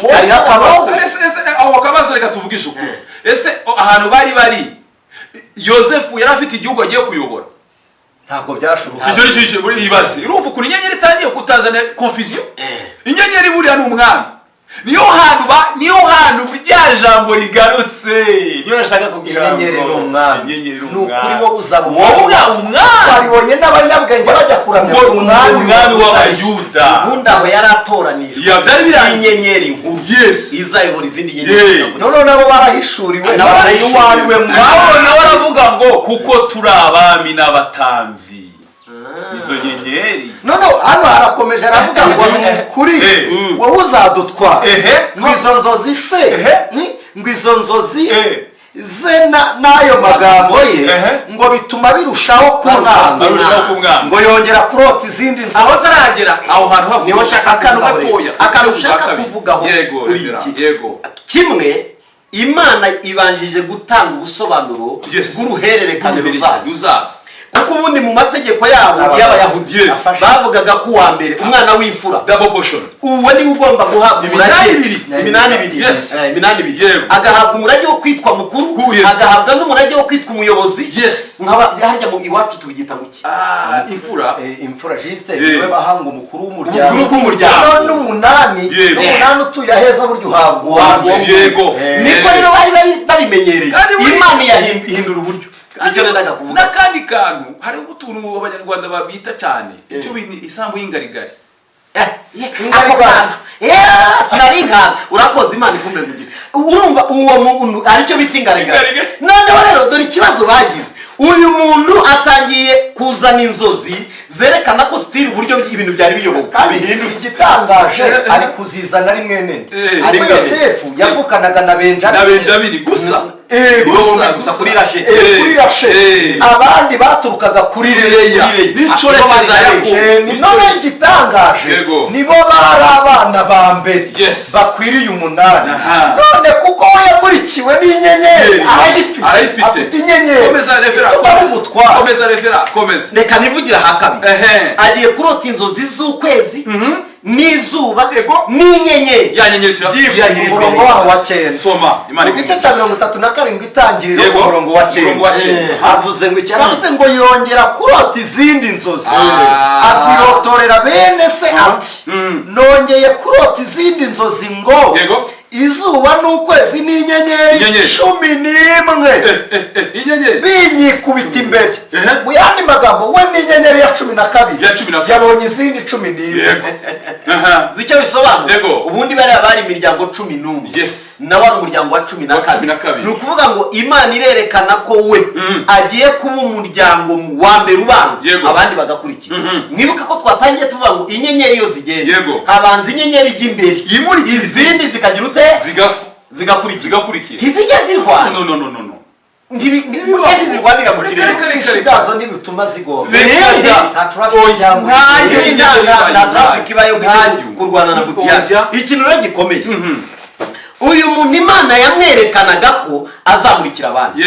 Speaker 4: Aho kabazo reka tuvugishe ukuri. Ese ahantu bari Yosefu yari afite igihugu agiye kuyobora?
Speaker 2: Ntabwo byashoboka.
Speaker 4: Icyo cyo muri ibaze. Urumva kuri inyenyeri itangiye kutazana confusion. Inyenyeri buriya ni umwami. Niyo hantu bya jambo rigarutse. Niyo nashaka kubwira.
Speaker 2: Inyenyeri ni umwami.
Speaker 4: Ni
Speaker 2: ukuri wowe uzaba
Speaker 4: umwami.
Speaker 2: Twabibonye n'abanyabwenge bajya kuramya
Speaker 4: umwami w'Abayuda.
Speaker 1: Ubundi aho yari atoranijwe.
Speaker 4: Byari birangiye.
Speaker 1: Inyenyeri nkuru.
Speaker 4: Yes.
Speaker 1: Izayobora izindi nyenyeri.
Speaker 2: None nabo barahishuriwe.
Speaker 1: N'uwariwe mu
Speaker 4: nawe baravuga ngo kuko turi abami n'abatanzi. Izo nyenyeri.
Speaker 2: None hano harakomeje aravuga ngo ni ukuri wowe uzadutwara. Ngwizo nzozi se ngwizo nzozi ze n'ayo magambo ye ngo bituma birushaho kumwanga, ngo yongera kurota izindi nzozi.
Speaker 4: Aho zaragera aho hantu havuye
Speaker 1: akantu ushaka kuvugaho kuri iki. Kimwe, Imana ibanjije gutanga ubusobanuro bw'uruhererekane ruzaza. Kuko ubundi mu mategeko yabo y'Abayahudi bavugaga ko uwa mbere umwana w'imfura
Speaker 4: double portion,
Speaker 1: uwo ni ugomba guhabwa iminani ibiri, agahabwa umurage wo kwitwa mukuru, agahabwa n'umurage wo kwitwa umuyobozi. Harya mu iwacu tubyita guki?
Speaker 2: Imfura juste niwe bahanga umukuru w'umuryango. N'umunani utuye aheza buryo uhabwa.
Speaker 1: Niko rero bari babimenyereye. Imana yahindura uburyo.
Speaker 4: N'akandi kantu hari utuntu abanyarwanda babita cyane icyo bita isambu y'ingarigari.
Speaker 1: Sinaringa urakoze Imana ikumbe mugira. Urumva uwo muntu aricyo bita ingarigari. Noneho rero dore ikibazo bagize. Uyu muntu atangiye kuzana inzozi zerekana ko stili uburyo ibintu byari biyoboka bihinduka.
Speaker 2: Igitangaje ari kuzizana ari mwene. Ariko Yosefu yavukanaga na Benjamin
Speaker 4: gusa.
Speaker 1: Gusa kuri Rasheli.
Speaker 2: Abandi baturukaga kuri Leya. None igitangaje nibo bari abana ba mbere bakwiriye umunani. None kuko we yamurikiwe n'inyenyeri arayifite. Afite inyenyeri.
Speaker 4: Komeza refera.
Speaker 1: Reka nivugira hakabi. Agiye kurota inzozi z'ukwezi n'izuba n'inyenyeri.
Speaker 4: Ya nyenyeri
Speaker 2: umurongo waho wa 9.
Speaker 4: Soma
Speaker 2: Imana igice cya 37 itangiriro umurongo wa 9. Avuze ngo cyaravuze ngo yongera kurota izindi nzozi. Azirotorera bene se ati nongeye kurota izindi nzozi ngo izuba n'ukwezi n'inyenyeri 11 binyikubita imbere. Mu yandi magambo we n'inyenyeri ya 12 yabonye izindi 11.
Speaker 1: Zicyo bisobanura ubundi bari imiryango 11 nawe ari umuryango wa 12. Ni ukuvuga ngo Imana irerekana ko we agiye kuba umuryango wa mbere ubanza, abandi bagakurikira. Mwibuka ko twatangiye tuvuga ngo inyenyeri yo zigenda habanza inyenyeri ij'imbere, izindi zikagira ute zigakurikira. Tizijya zirwana.
Speaker 4: No.
Speaker 1: Ntibigende zirwanira mu kirere.
Speaker 2: Ibyazo ntibituma zigomba.
Speaker 1: Nta traffic ibayo kurwana na butiyaje. Ikintu rero gikomeye. Uyu muntu Imana yamwerekanaga ko azamurikira abandi.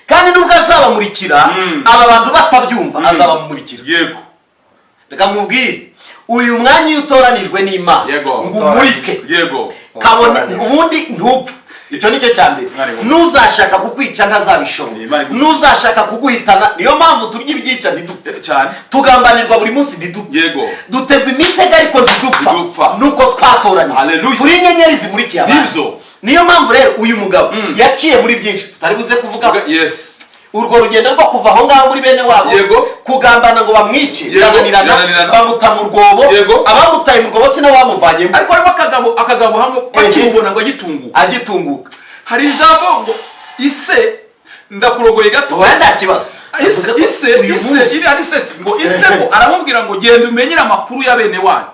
Speaker 1: Kandi nubwo azabamurikira aba bantu batabyumva azabamurikira. Reka mubwire uyu mwanya utoranijwe n'Imana ngo umurike kabone ubundi ntupfa. icyo nicyo cyambere nuzashaka kukwica ntazabishobora nuzashaka kuguhitana niyo mpamvu turya ibyica ntidupfe cyane tugambanirwa buri munsi ntidupfe yego dutegwa imitego ariko ntidupfa nuko twatoranye turi inyenyeri zimurikiye abantu niyo mpamvu rero uyu mugabo yaciye muri byinshi tutari buze kuvuga urwo rugendo rwo kuva aho ngaho muri bene wabo kugambana ngo bamwice birananirana bamuta mu rwobo abamutaye mu rwobo sinabo bamuvanyemo
Speaker 4: ariko harimo akagabo hamwe bakimubona ngo
Speaker 1: agitunguka
Speaker 4: hari ijambo ngo ise ndakurogoye gato
Speaker 1: wenda kibazo
Speaker 4: ise ngo ise ko aramubwira ngo genda umenyere amakuru ya bene wanyu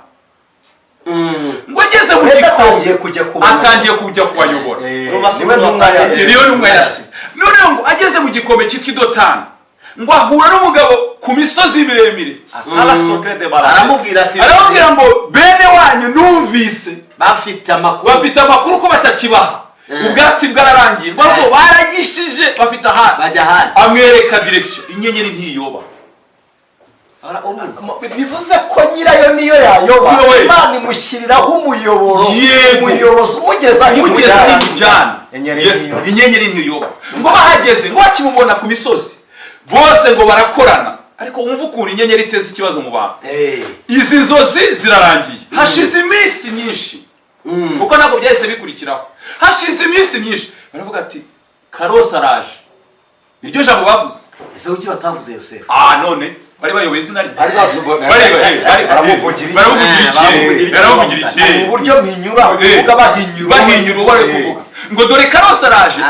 Speaker 4: ngo ageze mu gikoni atangiye kujya kubayobora niwe n'umwe yasi noneho ngo ageze mu gikombe cyitwa Dotani ngo ahura n'umugabo ku misozi miremire aramubwira ngo bene wanyu numvise
Speaker 1: bafite amakuru
Speaker 4: ko batakibaha ubwatsi bwararangiye ngo baragishije bafite ahandi amwereka direction inyenyeri ntiyoba
Speaker 2: bivuze ko nyirayo niyo yayoba Imana imushyiriraho umuyobozi umugezaho
Speaker 4: imujyana inyenyeri ntiyoba ngo bahageze ngo bakimubona ku misozi bose ngo barakorana ariko wumva ukuntu inyenyeri iteza ikibazo mu bantu izi nzozi zirarangiye hashize iminsi myinshi kuko ntabwo byahise bikurikiraho hashize iminsi myinshi baravuga ati Karosi araje iryo jambo bavuze
Speaker 1: ese kuki batavuze Yosefu
Speaker 4: none bari bayoboye izina rye
Speaker 2: baramuvugira iki mu buryo mpinyura uvuga
Speaker 4: bahinyura uwo ari kuvuga ngo dore Karosi araje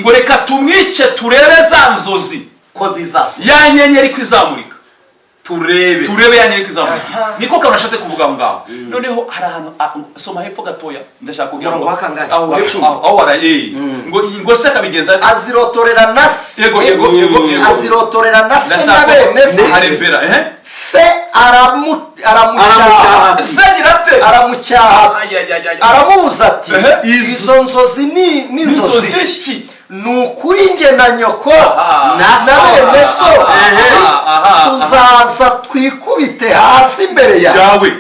Speaker 4: ngo reka tumwice turebe za nzozi
Speaker 1: ko zizaso
Speaker 4: ya nyenyeri ko izamurika
Speaker 1: turebe
Speaker 4: ya nyenyeri ko izamurika niko kanashatse kuvuga aho ngaho noneho hari ahantu soma hepfo gatoya ndashaka kugira ngo aho waraye ngo se kabigenza
Speaker 2: azirotorera nasi
Speaker 4: yego
Speaker 2: azirotorera nasi na bene se aramucyaha aramubuza ati izo nzozi ni inzozi ni ukuri nge na nyoko na bene so tuzaza twikubite hasi imbere yawe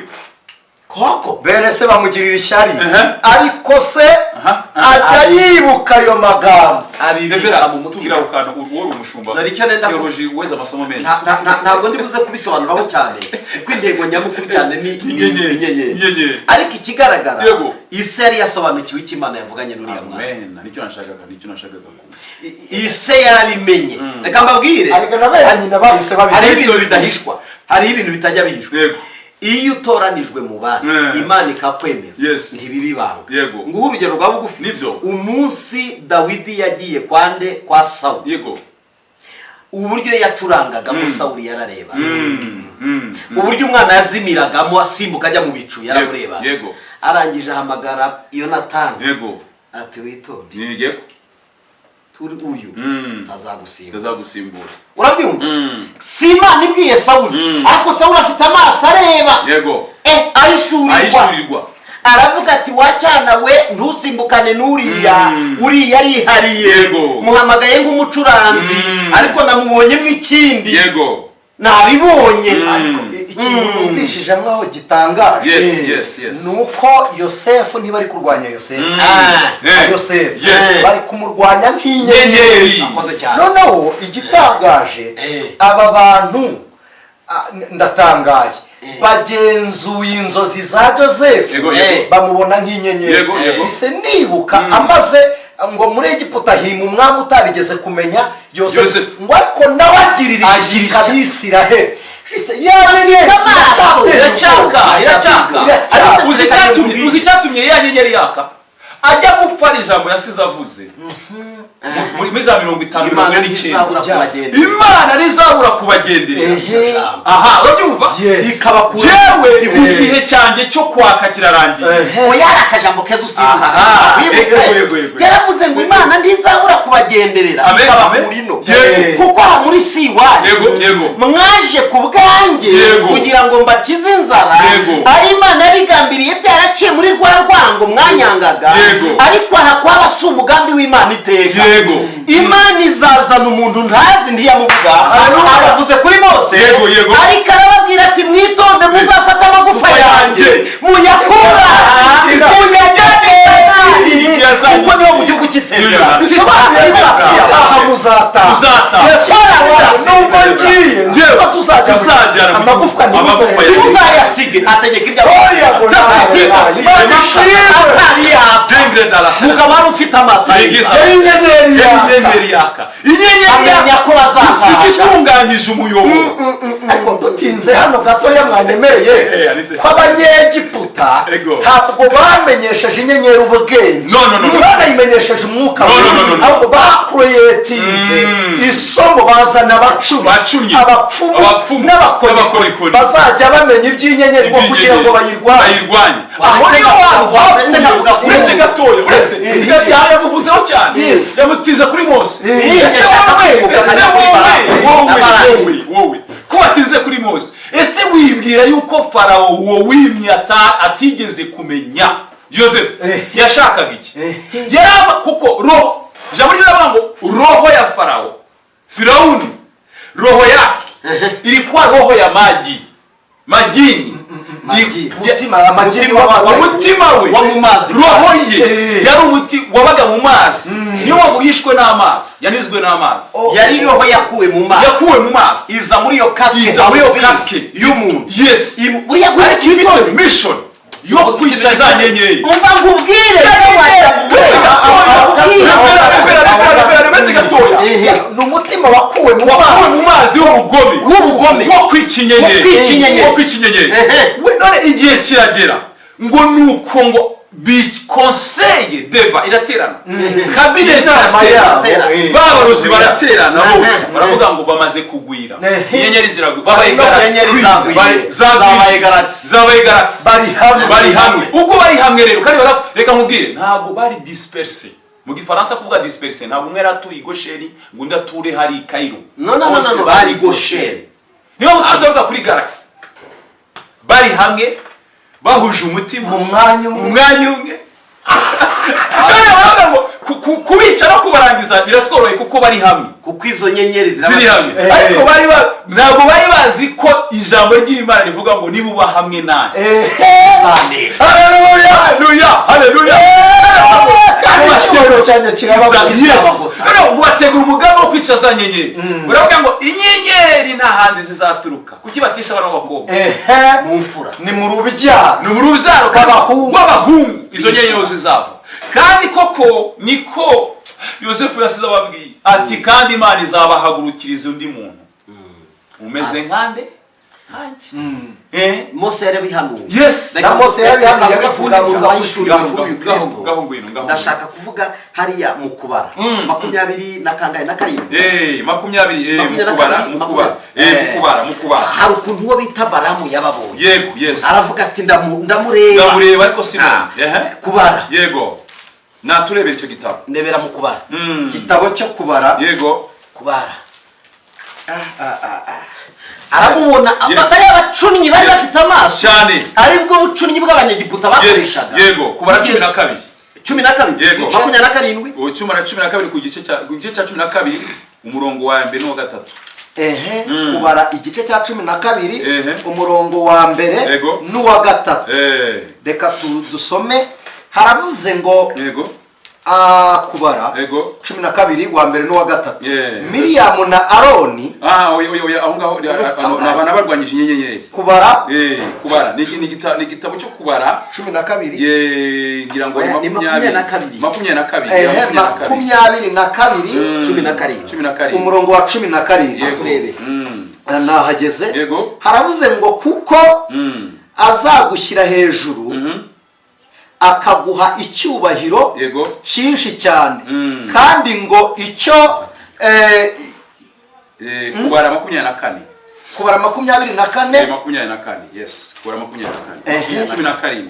Speaker 2: koko bene se bamugirira ishyari ariko se ajya yibuka ayo magambo
Speaker 4: abibera mu mutwe ukana uwo umushumba theology weza amasomo menshi
Speaker 1: ntabwo ndi buze kubisobanuraho cyane kuko intego nyamukuru cyane ni inyenyeri ariko ikigaragara ise yari yasobanukiwe icyo Imana yavuganye n'uriya mwana
Speaker 4: nicyo nashakaga
Speaker 1: ise yarabimenye reka mbabwire
Speaker 2: ariko nabera nyina bahise
Speaker 1: hari ibintu bidahishwa hari ibintu bitajya bihishwa iyo utoranijwe mu bana Imana ikakwemeza ntibibibanga nguha urugero rwa bugufi
Speaker 4: nibyo
Speaker 1: umunsi Dawidi yagiye kwa Sawuli uburyo yacurangagamo Sawuli yarareba uburyo umwana yazimiragamo asimbuka ajya mu bicu yaramureba arangije ahamagara Yonatani ati witonde turi uyu
Speaker 4: tazagusimbura
Speaker 1: urabyumva si Imana ibwiye Sawuli ariko Sawuli afite amaso areba ahishurirwa aravuga ati wacyana we ntusimbukane n'uriya uriya arihariye muhamagaye nk'umucuranzi ariko namubonyemo ikindi nabibonye
Speaker 2: ikintu numvishije mwaho gitangaje nuko Yosefu ntibari kurwanya Yosefu bari kumurwanya nk'inyenyeri noneho igitangaje aba bantu ndatangaye bagenzuye inzozi za Yosefu bamubona nk'inyenyeri bise nibuka amaze ngo muri Egiputa hima umwami utarigeze kumenya Yosefu ngo ariko nawe agirira igishyika Abisiraheli
Speaker 4: uzi icyatumye ya nyenyeri yaka ajya gupfa ijambo yasize avuze muri za 50 Imana rizabura kubagenderera urabyumva jewe mu gihe cyanjye cyo kwaka kirarangiye
Speaker 1: yari akajambo keza usibuze yaravuze ngo Imana ntizabura kubagenderera ikabakurino kuko muri siwani mwaje ku bwanjye kugira ngo mbakize inzara ari Imana yabigambiriye byaraciye muri rwa rwango mwanyangaga ariko hakwaba si umugambi w'Imana iteka Imana izazana umuntu ntazi ndiyamuvuga aravuze kuri Mose ariko arababwira ati mwitonde muzafata amagufa yanjye muyakura muyajyane kuko niyo mu gihugu
Speaker 2: nubwo ngiye nziba tuzajya amagufwa ntuzayasige ategeka ibyo mugabo wari ufite amaso
Speaker 4: inyenyeri yaka
Speaker 1: amenya ko bazafasha
Speaker 4: itunganyije umuyoboro.
Speaker 2: ariko dutinze hano gatoya mwanyemereye ko abanyegiputa ntabwo bamenyesheje inyenyeri ubwenge banayimenyesheje umwuka ahubwo bakureyetinze isomo bazana abacumi abapfumu n'abakorikori bazajya bamenya iby'inyenyeri ngo kugira ngo bayirwanye.
Speaker 4: aho niyo waba uretse gatoya yamuvuzeho cyane yamutiza kuri Mose. wowe ko watize kuri Mose, ese wibwira yuko Farawo uwo wimye atigeze kumenya Yosefu yashakaga iki? yaraba kuko roho jambo riravuga ngo roho ya Farawo Firauni roho yake ilikuwa roho ya majini umutima we roho ye yari umuti wabaga mu mazi niyo wabuyishwe n'amazi yanizwe n'amazi
Speaker 1: yari roho yakuwe mu mazi iza muri yo casque y'umuntu.
Speaker 4: Yes buriya ari mission yo kwica za nyenyeri
Speaker 1: umva ngubwire
Speaker 2: ni umutima wakuwe mu
Speaker 4: mazi w'ubugome wo kwica inyenyeri. none igihe kiragera ngo nuko ngo bikonseye deba iraterana kabineti babarozi baraterana bose baravuga ngo bamaze kugwira inyenyeri ziragwa zabaye galaxy bari hamwe ubwo bari hamwe rero kandi reka nkubwire ntabwo bari disperse. mu gifaransa kuvuga disperse ntabwo umwe yaratuye i Gosheni ngo undi ature hari i Cairo.
Speaker 1: no bari Gosheni.
Speaker 4: niyo mutavuga kuri galaxy bari hamwe bahuje umutima
Speaker 2: mu mwanya
Speaker 4: umwe kubica no kubarangiza biratworoye kuko bari hamwe
Speaker 1: kuko izo nyenyeri
Speaker 4: ziri hamwe ariko ntabwo bari bazi ko ijambo ry'Imana rivuga ngo nibuba hamwe nanjye. Haleluya
Speaker 2: icyubahiro cyanjye kirabaho
Speaker 4: ngo bategura umugambi wo kwica za nyenyeri. baravuga ngo inyenyeri nta handi zizaturuka kuki batisha abana b'abakobwa
Speaker 2: mu mfura ni mu rubyaro
Speaker 4: rw'abahungu izo nyenyeri zizava. kandi koko niko Yosefu yasize ababwiye ati kandi Imana izabahagurukiriza undi muntu umeze nkande
Speaker 1: Mose yarabihanuye.
Speaker 4: Yes
Speaker 2: na Mose yarabihanuye agafunga
Speaker 1: ndashaka kuvuga hariya mu kubara 20 na kangahe na karindwi
Speaker 4: 20 mu kubara
Speaker 1: hari ukuntu uwo bita Balamu yababonye.
Speaker 4: yego yes
Speaker 1: aravuga ati ndamureba
Speaker 4: ariko sima
Speaker 1: kubara
Speaker 4: yego naturebera icyo gitabo
Speaker 1: ndebera mu kubara
Speaker 2: gitabo cyo kubara
Speaker 4: yego
Speaker 1: kubara arabubona abagari y'abacunnyi bari bafite amaso
Speaker 4: cyane
Speaker 1: aribwo bucunnyi bw'abanyegiputa bakoreshaga.
Speaker 4: yego kubara 12
Speaker 1: yego 27
Speaker 4: 12 ku gice cya 12 umurongo wa mbere no gatatu.
Speaker 2: kubara igice cya 12 umurongo wa mbere n'uwa gatatu. reka dusome haravuze ngo
Speaker 4: yego
Speaker 2: kubara 12 wa mbere n'uwa gatatu. Miriyamu na Aroni
Speaker 4: aho ngaho abana barwanyije inyenyeri
Speaker 2: kubara
Speaker 4: ni igitabo cyo kubara
Speaker 2: 12
Speaker 4: ngira ngo
Speaker 2: 22 umurongo wa 17
Speaker 4: turebe
Speaker 2: nahageze haravuze ngo kuko azagushyira hejuru akaguha icyubahiro cyinshi cyane kandi ngo icyo
Speaker 4: kubara 24
Speaker 2: kubara
Speaker 4: 24 yes kubara 24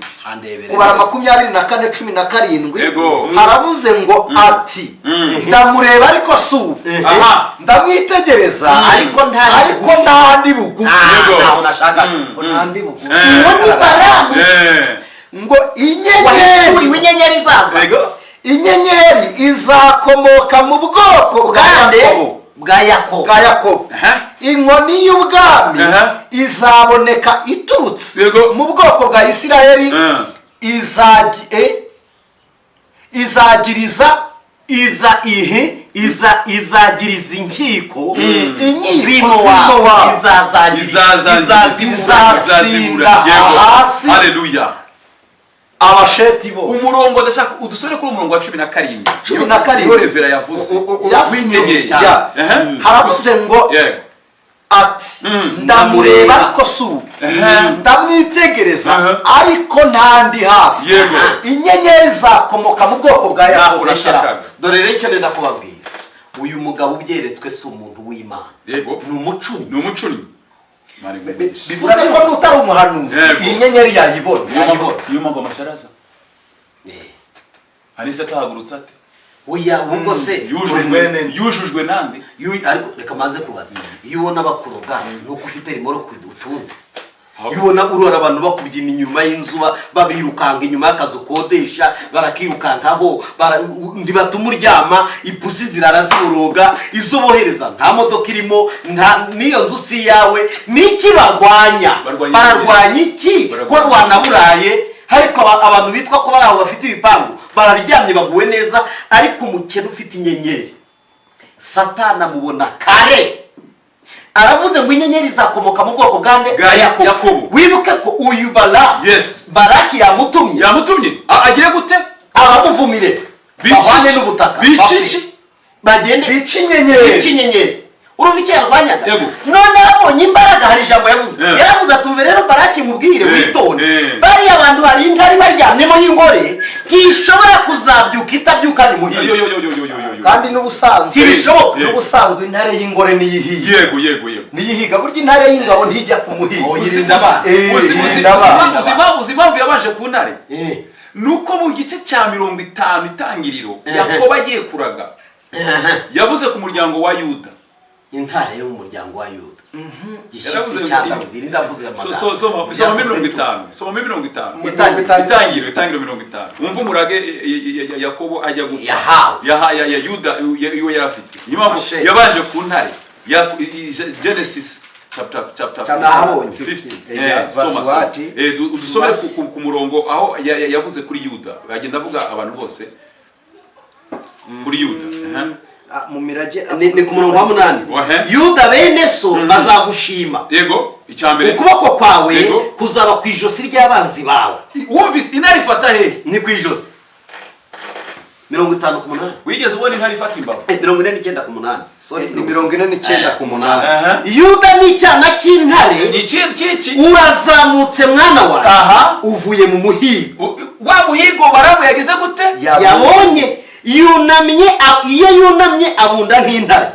Speaker 2: kubara 24 haravuze ngo ati ndamureba ariko subu ndamwitegereza ariko ntandi bugufi
Speaker 1: naho nashaka
Speaker 2: ntandi bugufi
Speaker 1: uwo ni Balamu
Speaker 2: ngo inyenyeri inyenyeri izakomoka mu bwoko bwa Yakobo. inkoni y'ubwami izaboneka iturutse mu bwoko bwa Isirayeli izagiriza
Speaker 1: izagiriza inkiko
Speaker 2: Zimowa
Speaker 1: izazimura
Speaker 2: hasi
Speaker 4: haleluya
Speaker 2: abasheti bose.
Speaker 4: Umurongo ndashaka udusore kuri umurongo wa 17
Speaker 2: 17
Speaker 4: Revera yavuze
Speaker 2: w'inyenyeri haravuze ngo ati ndamureba ariko su ndamwitegereza ariko ntandi hafi inyenyeri zakomoka mu bwoko bwa Yakobo.
Speaker 1: Dore rero icyo nenda kubabwira, uyu mugabo ubyeretswe si umuntu w'Imana,
Speaker 4: yego
Speaker 1: ni umucuni.
Speaker 2: bivuze ko n'utari umuhanuzi iyi nyenyeri yayibona.
Speaker 4: Iyo mpamvu amasharaza Anise atahagurutse ate?
Speaker 1: Oya ubwo se
Speaker 4: yujujwe nande?
Speaker 1: Ariko reka maze kubaza, iyo ubona bakuroga nuko ufite rimoro kudutunze, iyo ubona urora abantu bakubyina inyuma y'inzu babirukanga inyuma y'akazu kodesha barakirukankaho ndibatuma uryama, ipusi zirara ziburoga, izo bohereza nta modoka irimo, niyo nzu si yawe. Niki bararwanya iki ko rwanaburaye? Ariko abantu bitwa ko bari aho bafite ibipangu bararyamye baguwe neza, ariko umukene ufite inyenyeri Satana amubona kare. Aravuze ngo inyenyeri zakomoka mu bwoko bwa Yakobo. Wibuke ko uyu Baraki yamutumye
Speaker 4: agire gute?
Speaker 1: Abamuvumire bahwane n'ubutaka bagende bica inyenyeri. Urumva icyo yarwanyaga? None abonye imbaraga, hari ijambo yaravuze atuve rero Baraki mubwire witonde, bari abantu hari intare baryamyemo y'ingore ntishobora kuzabyuka itabyuka ni muhiye.
Speaker 2: Kandi n'ubusanzwe intare y'ingore niyihiye.
Speaker 4: Yego
Speaker 2: niyihiga, burya intare y'ingabo ntijya kumuhiga.
Speaker 4: Uzimamvu yabaje ku ntare nuko mu gice cya 50 itangiriro Yakobo agiye kuraga yavuze ku muryango wa Yuda,
Speaker 1: intare yo mu muryango wa Yuda.
Speaker 4: Yaravuze soma 50 itangiriro 50 umva umurage Yakobo ajya guta ya Yuda iyo yarafite. Nyuma yabaje ku ntare ya Genesis chapter 50 udusomere ku murongo aho yavuze kuri Yuda, agenda avuga abantu bose kuri Yuda
Speaker 2: mu mirage
Speaker 1: ni ku murongo wa 8. Yuda bene so bazagushima,
Speaker 4: yego icyambere
Speaker 1: ukuboko kwawe kuzaba ku ijosi ry'abanzi bawe.
Speaker 4: Wumvise intare ifata he?
Speaker 1: Ni ku ijosi 58.
Speaker 4: Wigeze ubona intare ifata imbavu?
Speaker 1: 49:8. Sorry,
Speaker 2: ni 49:8.
Speaker 1: Yuda ni icyana cy'intare.
Speaker 4: Ni iki?
Speaker 1: Urazamutse mwana wawe, uvuye mu muhigo.
Speaker 4: Wa muhigo Baramu yagize gute?
Speaker 1: Yabonye iyo yunamye abunda nk'intare,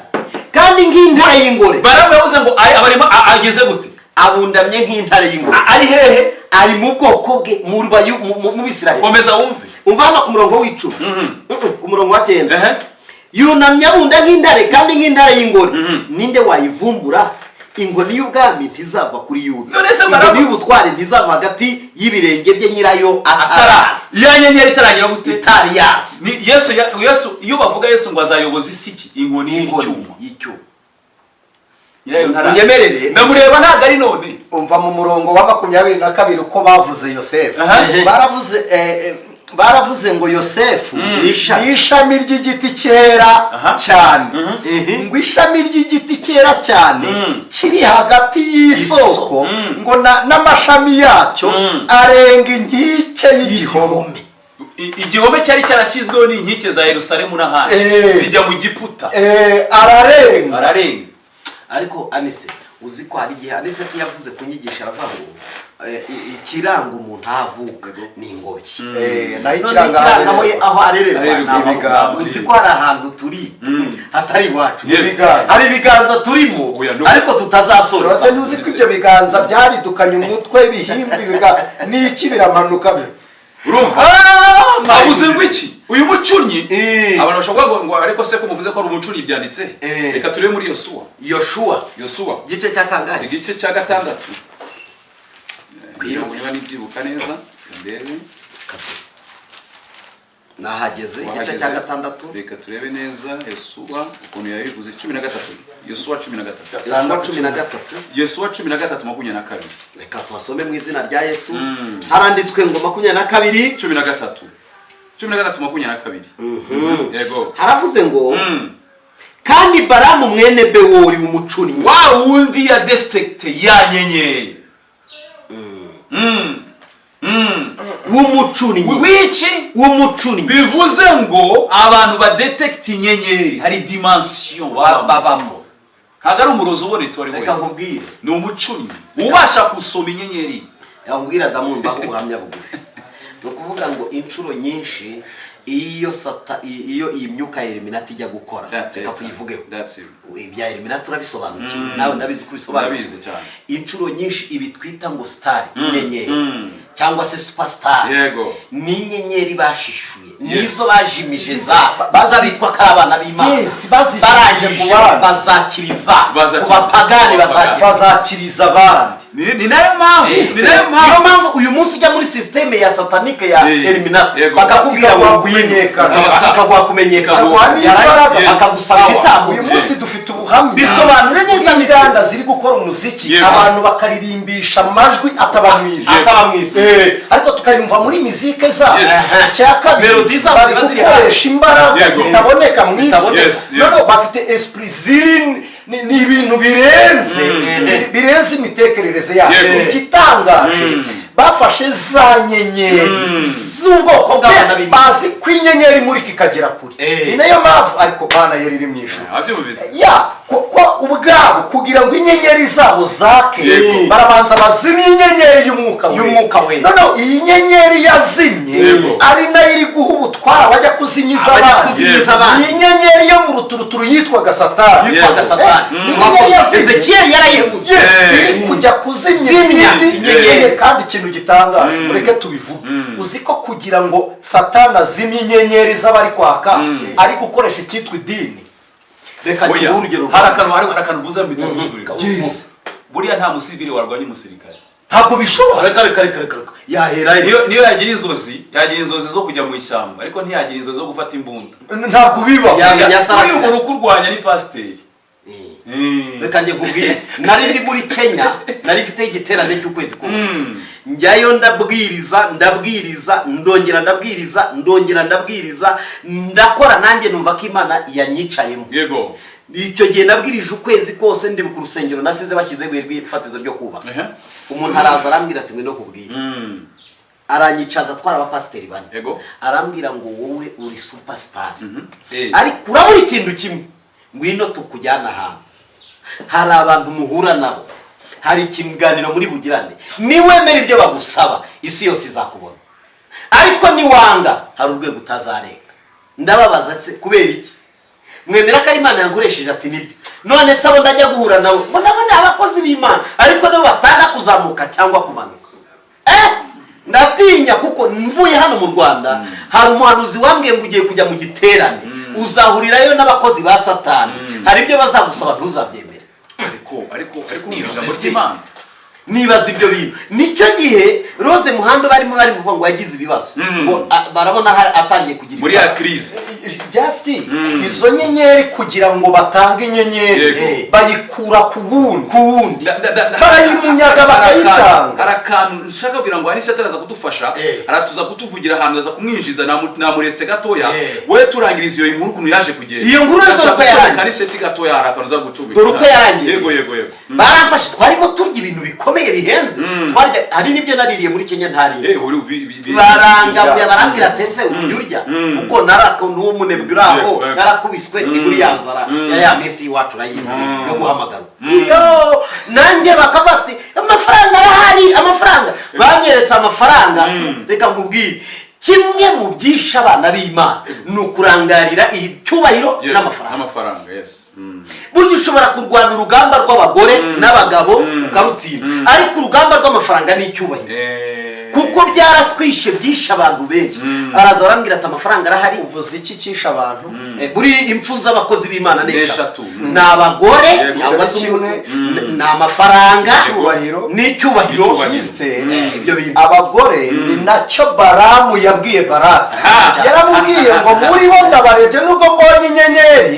Speaker 1: kandi nk'intare y'ingore.
Speaker 4: Baramu yavuze ngo abarimo ageze gute?
Speaker 1: Abundamye nk'intare y'ingore.
Speaker 4: Ari hehe?
Speaker 1: Ari mu bwoko bwe mu Bisirayeli.
Speaker 4: Komeza wumve.
Speaker 1: Umva hano ku murongo w'10. Ku murongo wa 9. Yunamye abunda nk'intare kandi nk'intare y'ingore. Ninde wayivumbura? Ingoni y'ubwami ntizava kuri Yuda. Ingoni y'ubutware ntizava hagati y'ibirenge bye nyirayo atarazi.
Speaker 4: Ya nyenyeri itarangira gute?
Speaker 1: Itariyasi.
Speaker 4: Ni Yesu iyo bavuga Yesu ngo azayoboza isiki, inkoni y'icyuma. Nyirayo
Speaker 1: unyemerere
Speaker 4: ndamureba ntago ari none.
Speaker 2: Umva mu murongo wa 22 uko bavuze Yosefu. Baravuze ngo Yosefu ishami ry'igiti cyera cyane. Ngo ishami ry'igiti cyera cyane kiri hagati y'isoko, ngo n'amashami yacyo arenga inkike y'igihome.
Speaker 4: Igihome cyari cyarashyizweho n'inkike za Yerusalemu n'ahandi zijya mu Giputa.
Speaker 2: Ararenga.
Speaker 1: Ariko Anise uzi ko hari igihe Anise yavuze kunyigisha aravuga ngo ikiranga umuntu avuka ni ingobyi.
Speaker 2: Naho ikiranga
Speaker 1: aho arererwa
Speaker 2: ibiganza.
Speaker 1: Uzi ko hari ahantu turi hatari iwacu, hari ibiganza turimo ariko tutazasora.
Speaker 2: Rose ntuzi ko ibyo biganza byaridukanye umutwe bihimba n'iki biramanuka byo.
Speaker 4: Urumva? Abuze ngo iki? Uyu mucunyi abantu bashobora ngo ariko se ko muvuze ko ari umucunyi byanditse. Reka turebe muri Yosuwa
Speaker 1: gice cya kangahe?
Speaker 4: Igice cya 6. Kugira ngo nibyibuka neza ndebe
Speaker 1: nahageze igice cya 6.
Speaker 4: Reka turebe neza Yosuwa ukuntu yabivuze 13. Yosuwa 13. Yosuwa 13:22. Reka
Speaker 1: twasome mu izina rya Yesu. Haranditswe ngo 22:13.
Speaker 4: 13:22. Yego.
Speaker 1: haravuze ngo kandi Balamu mwene Bewori umucunnyi
Speaker 4: wa wundi ya destekte ya nyenyeri
Speaker 1: w'umucunnyi w'umucunnyi
Speaker 4: bivuze ngo abantu ba detect inyenyeri hari dimension
Speaker 1: babamo
Speaker 4: ntabwo ari umurozi ubonetse wari
Speaker 1: reka
Speaker 4: wese
Speaker 1: nkubwire
Speaker 4: ni umucunnyi ubasha gusoma inyenyeri
Speaker 1: yambwira ndamumva ubuhamya bugufi ni ukuvuga ngo inshuro nyinshi iyo iyi myuka ya Illuminati ijya gukora reka tuyivugeho ibya Illuminati urabisobanukiwe nawe ndabizi kubisobanukirwa
Speaker 4: cyane
Speaker 1: inshuro nyinshi ibi twita ngo star inyenyeri cyangwa se superstar
Speaker 4: yego
Speaker 1: ni inyenyeri bashishuye nizo bajimije bazabitwa k'abana b'Imana baraje bazakiriza ku bapagani
Speaker 2: bazakiriza abandi
Speaker 4: ni nayo mpamvu
Speaker 1: uyu munsi ujya muri systeme ya satanike ya Illuminati bakakubwira ngo kumenyekana bakagusaba igitambo
Speaker 2: uyu munsi dufite ubuhamya
Speaker 1: bisobanure neza
Speaker 2: n'inganda ziri gukora umuziki abantu bakaririmbisha amajwi ataba mwiza ariko tukayumva muri muzike zabo cya kabiri bari gukoresha imbaraga zitaboneka mu isi none bafite esprit ziri ni ibintu birenze imitekerereze yabo igitangaje bafashe za nyenyeri z'ubwoko bw'abana bazi ko inyenyeri muri kikagera kure ni nayo mpamvu ariko Bana yari iri mu ijuru kuko ubwabo kugira ngo inyenyeri zabo zake barabanza bazimye inyenyeri y'umwuka we noneho iyi nyenyeri yazimye ari nayo iri guha ubutwara wajya kuzimiza abandi ni inyenyeri yo mu ruturuturu yitwaga Satani
Speaker 1: Ezekiel yarayibuze
Speaker 2: iri kujya kuzimya izindi nyenyeri kandi ikintu gitangaje mureke tubivuge uzi ko kugira ngo Satani azimye inyenyeri z'abari kwaka ari gukoresha icyitwa idini
Speaker 1: reka ni urugero
Speaker 4: hari akantu vuza mbitagusubira buriya nta musivili warwanya umusirikare
Speaker 1: ntabwo bishobora reka yahera
Speaker 4: niyo yagira inzozi zo kujya mu ishyamba ariko ntiyagira inzozi zo gufata imbunda
Speaker 2: ntabwo biba
Speaker 4: uyu muntu ukurwanya ni pasiteri
Speaker 1: reka njye nkubwire nari ndi muri Kenya nari mfite igiterane cy'ukwezi kose njyayo ndabwiriza ndongera ndabwiriza ndakora nanjye numva ko Imana yanyicayemo
Speaker 4: yego
Speaker 1: icyo gihe nabwirije ukwezi kose ndi ku rusengero nasize bashyize rw'ifatizo ryo kubaka umuntu araza arambwira ati ngwino nkubwire aranyicaza atwara abapasiteri bane arambwira ngo wowe uri superstar ariko urabura ikintu kimwe ngwino tukujyana ahantu hari abantu muhura nabo hari ikiganiro muri bugirane niwemera ibyo bagusaba isi yose izakubona ariko niwanga hari urwego utazarenga ndababaza kubera iki mwemera ko Imana yankoresheje ati nibyo none sabo ndajya guhura nawe mbona abakozi b'Imana ariko nabo batanga kuzamuka cyangwa kumanuka ndatinya kuko mvuye hano mu Rwanda hari umuhanuzi wambwiye ngo ugiye kujya mu giterane uzahurirayo n'abakozi ba Satani hari ibyo bazagusaba ntuzabyemera
Speaker 4: ariko Imana
Speaker 1: nibaza ibyo bintu nicyo gihe Rose Muhando barimo kuvuga ngo yagize ibibazo ngo barabona atangiye kugira
Speaker 4: muri ya crise
Speaker 2: just izo nyenyeri kugira ngo batange inyenyeri bayikura ku wundi barayimunyaga bakayitanga
Speaker 4: arakantu nshaka kugira ngo Anise ataraza kudufasha aratuza kutuvugira ahantu aza kumwinjiza namuretse gatoya we turangiriza iyo inkuru kuntu yaje kugenda
Speaker 1: iyo nkuru ko yarangiye
Speaker 4: Anise gatoya arakanuza za gucubika
Speaker 1: dore uko yarangiye
Speaker 4: yego
Speaker 1: baramfashe twarimo turya ibintu bikomeye bihenze twarya hari nibyo naririye muri Kenya ntariye barangabuye barambwira tese uburya uko n'uwo munebwe uraho narakubiswe ni muri ya nzara ya mesi iwacu urayizi yo guhamagarwa iyo nanjye bakabati amafaranga arahari amafaranga banyeretse amafaranga reka nkubwire kimwe mu byisha abana b'Imana ni ukurangarira icyubahiro
Speaker 4: n'amafaranga
Speaker 1: burya ushobora kurwana urugamba rw'abagore n'abagabo ukarutsinda ariko urugamba rw'amafaranga ni icyubahiro kuko byaratwishe byisha abantu benshi araza barambwira ati amafaranga arahari
Speaker 2: uvuze iki cyisha abantu
Speaker 1: buri impfu z'abakozi b'Imana n'eshatu ni abagore cyangwa se ni amafaranga n'icyubahiro
Speaker 2: ibyo bintu abagore ni nacyo Balamu yabwiye Balaki yaramubwiye ngo muri bo ndabarebye nubwo mbonye inyenyeri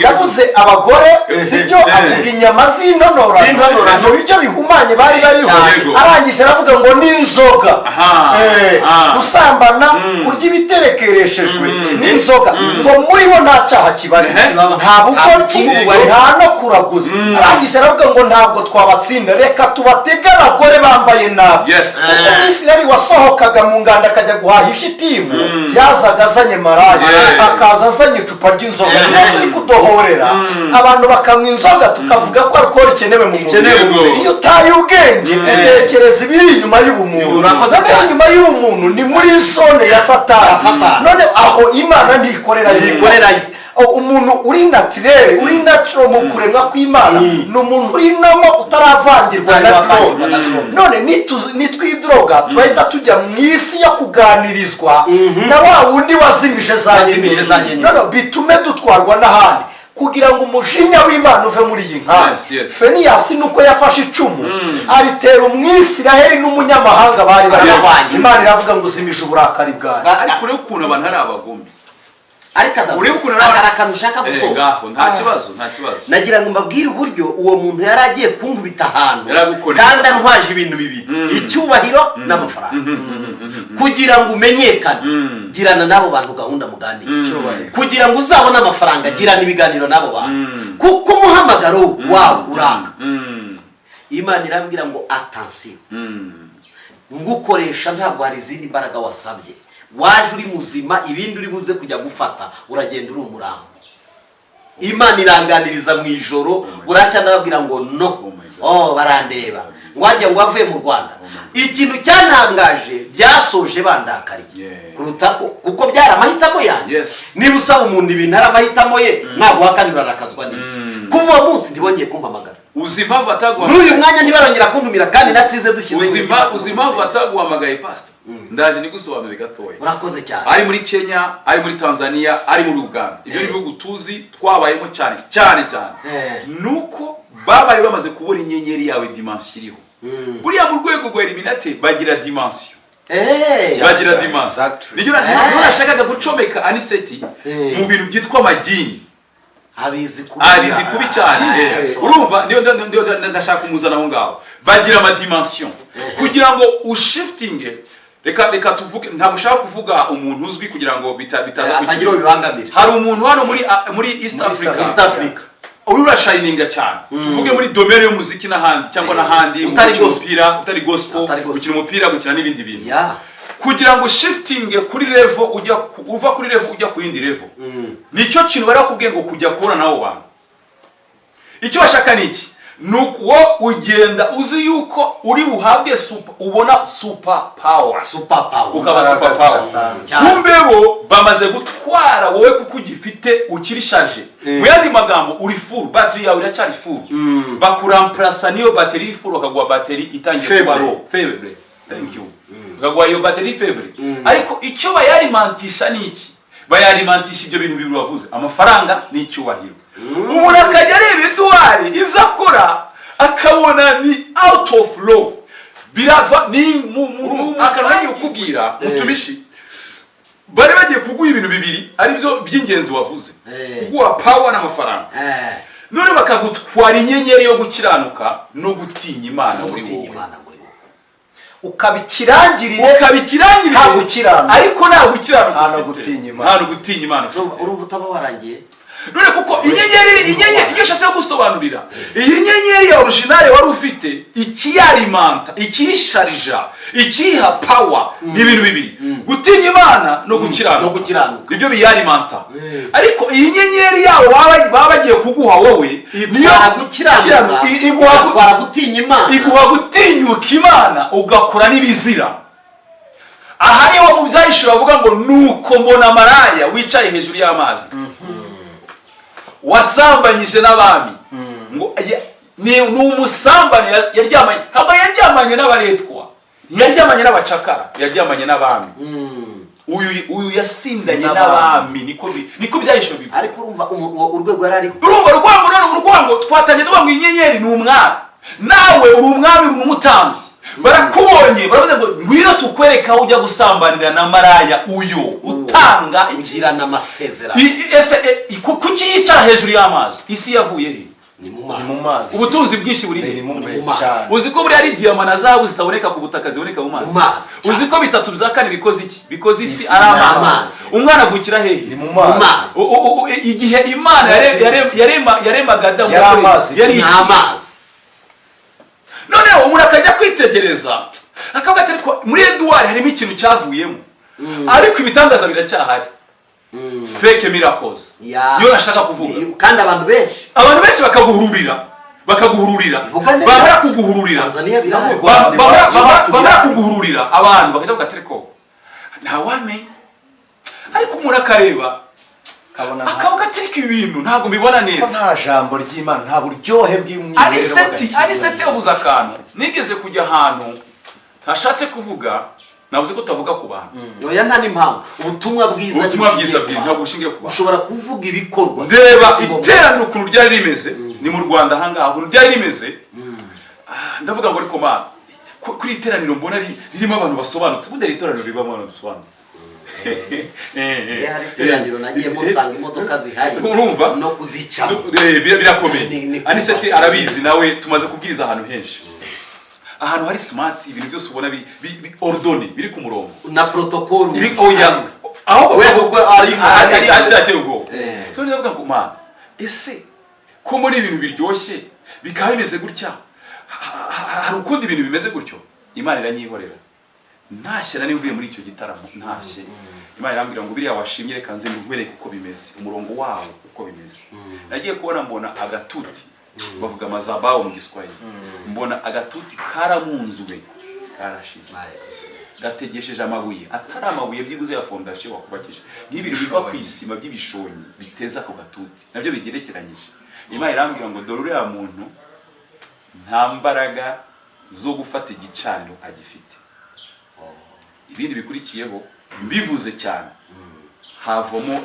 Speaker 2: yavuze abagore sibyo avuga inyama z'intonora ibyo biryo bihumanye bari bariho arangije aravuga ngo n'inzoga gusambana kurya ibiterekereshejwe n'inzoga ngo muri bo nta cyaha kibari nta bukoryi nta no kuraguza arangije aravuga ngo ntabwo twabatsinda reka tubatege abagore bambaye nabi kuko Isirayeli wasohokaga mu nganda akajya guhaha ishitimu yazaga azanye maraya akaza azanye icupa ry'inzoga niyo turi kudohorera abantu bakanywa inzoga tukavuga ko alcohol ikenewe mu mubiri iyo utaye ubwenge utekereza ibiri inyuma y'ubumuntu inyuma y'ubumuntu ni muri zone ya satani none aho Imana ntikorera umuntu uri naturel uri natural mu kuremwa kw'Imana ni umuntu urinamo utaravangirwa na none nitwidroga turahita tujya mu isi yo kuganirizwa na wa wundi wazimije za nyine none bitume dutwarwa n'ahandi kugira ngo umujinya w'Imana uve muri iyi nkambi. Feniyasi nuko yafashe icumu aritera umwisiraheli n'umunyamahanga bari barabanye. Imana iravuga ngo uzimije uburakari bwawe.
Speaker 4: Ariko urebe ukuntu abantu ari abagome.
Speaker 1: Ariko akantu ushaka gusohoka
Speaker 4: nta kibazo
Speaker 1: nagira ngo mbabwire uburyo uwo muntu yari agiye kunkubita ahantu kandi antwaje ibintu bibiri icyubahiro n'amafaranga kugira ngo umenyekane girana n'abo bantu gahunda muganira kugira ngo uzabone amafaranga girana ibiganiro n'abo bantu kuko umuhamagaro wawe uranga Imana irambwira ngo attention ngukoresha ntabwo hari izindi mbaraga wasabye waje uri muzima ibindi uri buze kujya gufata uragenda uri umurambo Imana iranganiriza mu ijoro buracya nababwira ngo no barandeba ngwajya ngo avuye mu Rwanda ikintu cyantangaje byasoje bandakariye kuruta kuko byara amahitamo yanjye niba usaba umuntu ibintu ari amahitamo ye ntabwo wakanira arakazwa n'iki kuva uwo munsi ntibongeye kumpamagara
Speaker 4: uzima batagwa
Speaker 1: n'uyu mwanya ntibarongera kuntumira kandi nasize dukize
Speaker 4: uzima bataguhamagaye pastor ndaje nigusobanurira gatoya
Speaker 1: urakoze cyane
Speaker 4: ari muri Kenya ari muri Tanzania ari muri Uganda ibyo bihugu tuzi twabayemo cyane nuko babaye bamaze kubona inyenyeri yawe dimension iriho buriya mu rwego rwa Illuminati bagira dimension bagira dimension niyo nashakaga gucomeka aniseti mu bintu byitwa amagini abizi kubi cyane urumva niyo ndashaka kumuzana aho ngaho bagira ama dimension kugira ngo ushiftinge reka tuvuge ntabwo ushaka kuvuga umuntu uzwi kugira ngo
Speaker 1: bitagira bibangamira
Speaker 4: hari umuntu hano muri East Africa urura shininga cyane tuvuge muri domaine y'umuziki n'ahandi cyangwa n'ahandi utari gospel gukina umupira gukina n'ibindi bintu kugira ngo shifting kuri level uva kuri level ujya ku yindi level nicyo kintu bari bakubwiye ngo kujya kubona nawo bantu icyo bashaka niki nuko ugenda uzi yuko uri buhabwe ubona super power ukaba super power kumbe bo bamaze gutwara wowe kuko ugifite ukirishaje mu yandi magambo uri full battery yawe iracyari full bakuramplasa niyo battery full bakagwa battery itangiye kuba low faible thank you bakagwa iyo battery faible ariko icyo bayarimantisha niki bayarimantisha ibyo bintu bibiri wavuze amafaranga n'icyubahiro umuntu akajya areba iduwari ibyo akora akabona ni out of law birava ni akanajya ukubwira mutumishi bari bagiye kuguha ibintu bibiri ari byo by'ingenzi wavuze kuguha power n'amafaranga none bakagutwara inyenyeri yo gukiranuka no gutinya Imana muri wowe
Speaker 2: ukabikirangirire
Speaker 4: nta
Speaker 2: gukiranuka
Speaker 4: ariko nta gukiranuka
Speaker 2: nta
Speaker 4: gutinya Imana
Speaker 1: urumva utaba warangiye
Speaker 4: none kuko inyenyeri iyo shase gusobanurira iyi nyenyeri ya originale wari ufite ikiyarimanta ikisharija ikiha power ni ibintu bibiri gutinya Imana no gukiranuka ibyo biyarimanta ariko iyi nyenyeri yawe baba bagiye kuguha wowe niyo
Speaker 1: gukiranuka iguha gutinya Imana
Speaker 4: iguha gutinyuka Imana ugakora n'ibizira aha niho mu byahishura bavuga ngo nuko mbona maraya wicaye hejuru y'amazi wasambanyije n'abami ngo ni umusambane yaryamanye ntabwo yaryamanye n'abaretwa yaryamanye n'abacakara yaryamanye n'abami uyu yasindanye n'abami niko byahisho bivuga
Speaker 1: ariko urumva urwego yari ariho
Speaker 4: urumva urwango twatangiye tuvuga ngo inyenyeri ni umwami nawe uri umwami uri umutambyi barakubonye baravuze ngo ngwino tukwereka aho ujya gusambanira na maraya uyu utanga
Speaker 1: ugirana amasezerano
Speaker 4: kuki yicara hejuru y'amazi isi yavuye he
Speaker 1: ni mu mazi.
Speaker 4: Ubutunzi bwinshi buri
Speaker 2: ni mu mazi.
Speaker 4: Uzi ko buri ari diyama na zahabu zitaboneka ku butaka ziboneka mu mazi. Uzi ko bitatu bya kane bikoze iki? Bikoze isi ari amazi. Umwana avukira hehe?
Speaker 2: Ni mu mazi.
Speaker 4: Igihe Imana yaremaga Adamu
Speaker 1: yari amazi.
Speaker 4: Noneho umuntu akajya kwitegereza akavuga ati ariko muri Edouard harimo ikintu cyavuyemo, ariko ibitangaza biracyahari. Fake miracles yo nashaka kuvuga,
Speaker 1: kandi abantu benshi
Speaker 4: bakaguhururira bamara kuguhururira bamara kuguhururira abantu bakajya kuvuga ati ariko ntawamenya, ariko umuntu akareba akavuga ati ariko ibi bintu ntabwo mbibona neza.
Speaker 2: Nta jambo ry'Imana, nta buryohe bw'umwimerere.
Speaker 4: Aniseti yavuze akantu nigeze kujya ahantu ntashatse kuvuga, navuze ko tavuga ku bantu.
Speaker 1: Oya nta n'impamvu. Ubutumwa bwiza
Speaker 4: ntabwo bushingiye ku bantu.
Speaker 1: Ushobora kuvuga ibikorwa.
Speaker 4: Ndeba iteraniro ukuntu ryari rimeze ni mu Rwanda ahangaha ukuntu ryari rimeze. Ndavuga ngo ariko mana kuri iteraniro mbona ririmo abantu basobanutse. Bude iteraniro ribamo abantu basobanutse.
Speaker 1: Hari iteraniro nagiye musanga imodoka zihari.
Speaker 4: Urumva
Speaker 1: no kuzicamo.
Speaker 4: Birakomeye. Aniseti arabizi nawe tumaze kubwiriza ahantu henshi. Ahantu hari smart ibintu byose ubona ordone biri ku murongo
Speaker 1: na protocol
Speaker 4: biri oya aho ari atego. Tone ndavuga ngo ma ese ko muri ibintu biryoshye bikaba bimeze gutya, hari ukundi ibintu bimeze gutyo. Imana iranyihorera ntashyira nivuye muri icyo gitaramo ntashye. Imana irambwira ngo biriya washimye reka nze ngubereke uko bimeze, umurongo wawo uko bimeze. Nagiye kubona mbona agatuti bavuga mazabao mu Giswahili, mbona agatuti karamunzwe karashize gategesheje amabuye atari amabuye byiguze ya fondation wakubakije nk'ibintu biva ku isima by'ibishonyi biteza ku gatuti nabyo bigerekeranyije. Imana irambwira ngo dore uriya muntu nta mbaraga zo gufata igicaniro agifite. Ibindi bikurikiyeho mbivuze cyane havamo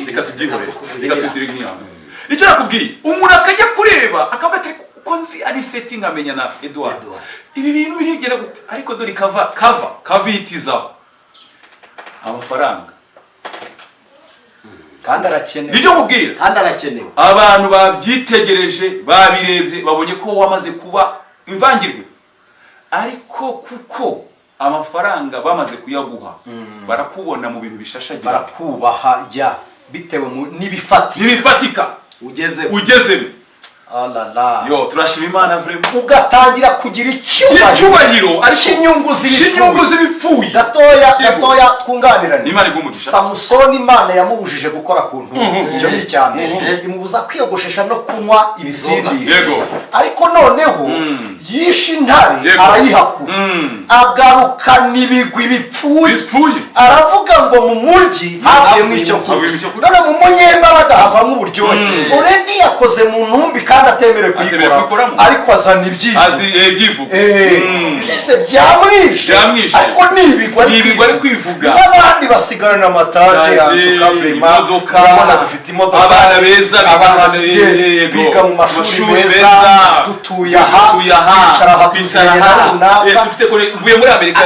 Speaker 4: reka tubyihorere, reka tutire nk'iyanga. Icyo nakubwiye umuntu akajya kureba akavuga ati uko nzi ari setting amenya na Edouard ibi bintu birigera gute, ariko dore cover itizaho amafaranga
Speaker 2: kandi arakenewe.
Speaker 4: Nibyo mubwira
Speaker 1: kandi arakenewe.
Speaker 4: Abantu babyitegereje babirebye babonye ko wamaze kuba imvangirwe, ariko kuko amafaranga bamaze kuyaguha barakubona mu bintu bishashagira,
Speaker 2: barakubaha bitewe n'ibifatika
Speaker 4: ugezemo. Yo turashima Imana vraiment
Speaker 2: ugatangira kugira icyubahiro
Speaker 4: ariko inyungu z'ibipfuye
Speaker 2: gatoya twunganiranye.
Speaker 4: Imana igumugisha.
Speaker 2: Samusoni Imana yamubujije gukora ku ntumbi, icyo ni icyambere. Imubuza kwiyogoshesha no kunywa ibisindisha, ariko noneho yishe intare arayihakura agarukana ibigwi bipfuye. Aravuga ngo mu muryi havuyemo icyo kurya, none mu munyembaraga havamo uburyohe. Already yakoze mu ntumbi kandi atemerewe kuyikoramo, ariko azana ibyivugo byise byamwishe, ariko nibigwa ari kwivuga. N'abandi basigarana amataje yanduka vrema, urabona dufite imodoka,
Speaker 4: abana beza
Speaker 2: biga mu mashuri meza, dutuye aha twicara aha
Speaker 4: dufite mvuye muri Amerika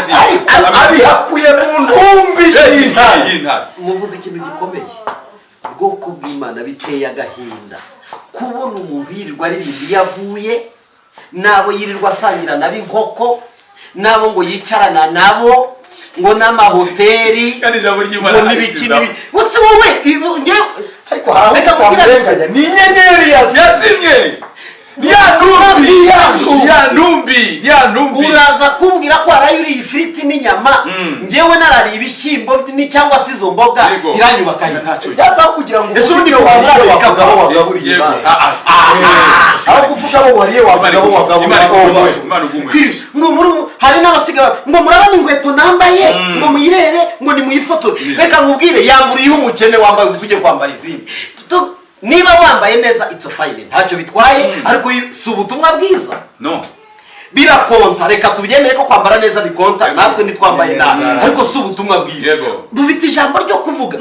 Speaker 2: abihakuye mu ntumbi y'intare.
Speaker 1: Muvuze ikintu gikomeye, ubwoko bw'Imana biteye agahinda kubona umuntu yirirwa ari ibindi yavuye nabo yirirwa asangira nabo inkoko nabo ngo yicarana nabo ngo n'amahoteli ngo n'ibikini gusa wowe
Speaker 2: ariko harabeka kugira ni inyenyeri
Speaker 4: yazimye ya numbi
Speaker 1: uraza kumbwira ko arayuriye ifiriti n'inyama ngewe narariye ibishyimbo cyangwa se izo mboga iranyubaka
Speaker 2: yazaho kugira ngo ese undi waburiye wavuga aho wagaburiye aho kuvuga abo wariye wavuga aho wagaburiye.
Speaker 1: Hari n'abasiga ngo murabona inkweto nambaye ngo muyirebe ngo ni muyifoto. Reka nkubwire yamburiye umukene wambaye usugiye kwambara izindi. Niba wambaye neza it's fine ntacyo bitwaye, ariko si ubutumwa bwiza
Speaker 4: no
Speaker 1: birakonta. Reka tubyemere ko kwambara neza bikonta, natwe nitwambaye nabi, ariko si ubutumwa bwiza. Dufite ijambo ryo kuvuga,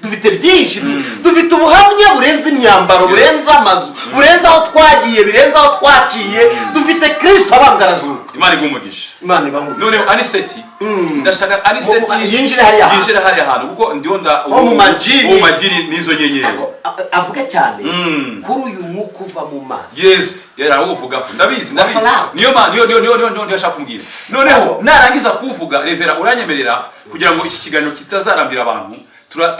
Speaker 1: dufite byinshi, dufite ubuhamya burenze imyambaro, burenze amazu, burenze aho twagiye, birenze aho twaciye. Dufite Kristo abangarazuka.
Speaker 4: Imana igumugisha.
Speaker 1: Imana ibamugisha.
Speaker 4: None Aniseti ndashaka Aniseti
Speaker 1: yinjire hari
Speaker 4: ahantu kuko ndionda
Speaker 1: mu
Speaker 4: majini nizo nyenyeri
Speaker 1: avuga cyane kuri uyu mwuka uva mu mazi.
Speaker 4: Yes, yaravuga ndabizi niyo ndashaka kumbwira. Noneho narangiza kuvuga Revera uranyemerera kugira ngo iki kiganiro kitazarambira abantu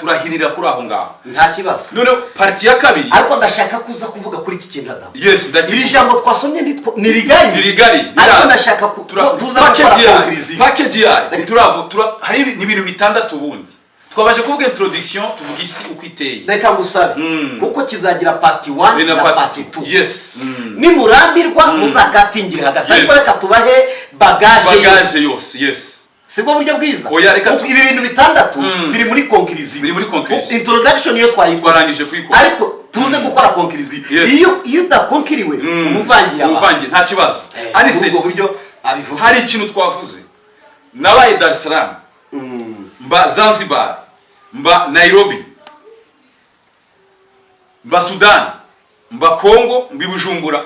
Speaker 4: turahirira kuri aho ngaho.
Speaker 1: Nta kibazo.
Speaker 4: Noneho parti ya kabiri
Speaker 1: ariko ndashaka kuza kuvuga kuri iki kintu Adamu.
Speaker 4: Yes,
Speaker 1: iri jambo twasomye ni rigari. Ariko ndashaka tuza
Speaker 4: package hari ibintu bitandatu ubundi. Twabaje kuvuga introduction tuvuga isi uko iteye.
Speaker 1: Reka ngusabe kuko kizagira part 1 na part 2.
Speaker 4: Yes.
Speaker 1: Nimurambirwa muzakatingire hagati. Ariko reka tubahe bagage
Speaker 4: yose. Yes.
Speaker 1: Sibwo buryo bwiza.
Speaker 4: Oya reka
Speaker 1: ibi bintu bitandatu biri muri conclusive. Introduction yo
Speaker 4: twarangije kuyikora.
Speaker 1: Ariko tuze gukora conclusive. Iyo udakonkiriwe umuvangi
Speaker 4: nta kibazo.
Speaker 1: Aniseti buryo abivuga.
Speaker 4: Hari ikintu twavuze. Nabaye Dar es Salaam. Mba Zanzibar, mba Nairobi, mba Sudan, mba Kongo, mba Bujumbura.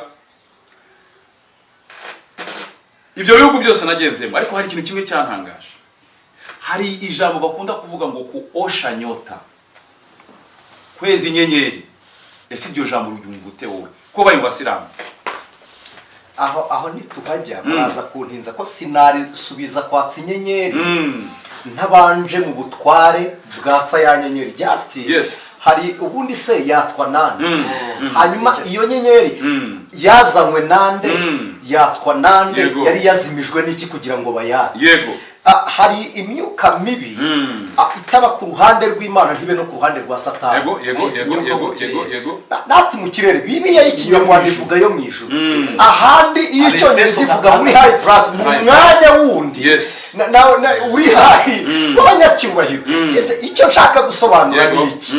Speaker 4: Ibyo bihugu byose nagenzemo, ariko hari ikintu kimwe cyantangaje. Hari ijambo bakunda kuvuga ngo kuosha nyota. Kwezi nyenyeri. Ese iryo jambo ryumvute wowe? Ko bari mu Basilamu.
Speaker 2: Aho nituhajya muraza kuntinza ko sinari subiza kwatsa inyenyeri. Ntabanje mu butware bwatsa ya nyenyeri just hari ubundi se yatwa nande hanyuma iyo nyenyeri yazanywe nande yatwa nande yari yazimijwe n'iki kugira ngo bayate hari imyuka mibi itaba ku ruhande rw'Imana ntibe no ku ruhande rwa Satani.
Speaker 4: Yego.
Speaker 2: Nati mu kirere Bibiliya y'ikinyarwanda ivuga yo mu ijuru. Ahandi iyo Icyongereza ivuga muri high class mu mwanya wundi. Uri high w'abanyacyubahiro. Icyo nshaka gusobanura ni iki?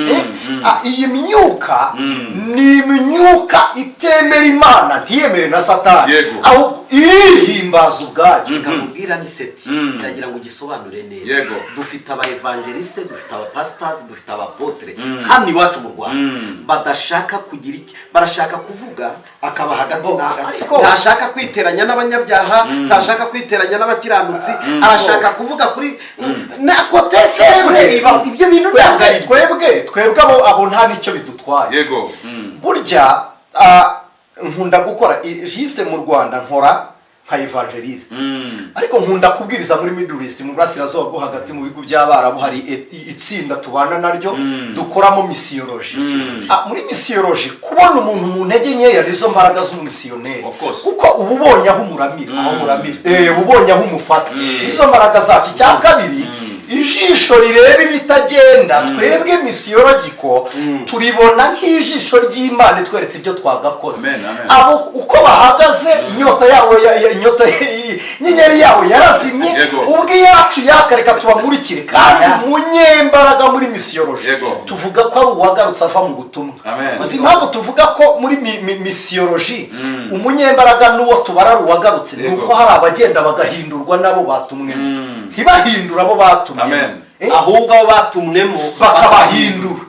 Speaker 2: Iyi myuka ni imyuka itemera Imana ntiyemere na Satani. Aho irihimbaza ubwayo.
Speaker 1: Kamubwira Aniseti ndagira ngo gisobanure neza. Dufite aba evangeliste, dufite aba pastors, dufite aba apotre hano iwacu mu Rwanda badashaka kugira barashaka kuvuga akaba hagati ntashaka kwiteranya n'abanyabyaha, ntashaka kwiteranya n'abakiranutsi, arashaka kuvuga kuri na kote febre. Ibyo bintu
Speaker 2: twebwe abo nta nicyo bidutwaye. Burya nkunda gukora juste mu Rwanda nkora nka evangeliste ariko nkunda kubwiriza muri Middle East mu Burasirazuba bwo hagati mu bigo by'Abarabu hari itsinda tubana naryo dukoramo misiyology. Muri misiyology kubona umuntu mu ntege nkeya nizo mbaraga z'umumisiyoneri kuko ububonye aho umuramira ubonye aho umufata nizo mbaraga zacu. Cya kabiri ijisho rireba ibitagenda twebwe misiyologiko turibona nk'ijisho ry'Imana tweretse ibyo twagakoze. Abo uko bahagaze inyota nyenyeri yabo yarazimye ubwe yacu yakareka tubamurikire kandi umunyembaraga muri misiyology tuvuga ko ari uwagarutse ava mu butumwa. Uzi impamvu tuvuga ko muri misiyology umunyembaraga n'uwo tubara uwagarutse nuko hari abagenda bagahindurwa nabo batumwe ntibahindura abo batumwe
Speaker 1: ahubwo abo batumwemo
Speaker 2: bakabahindura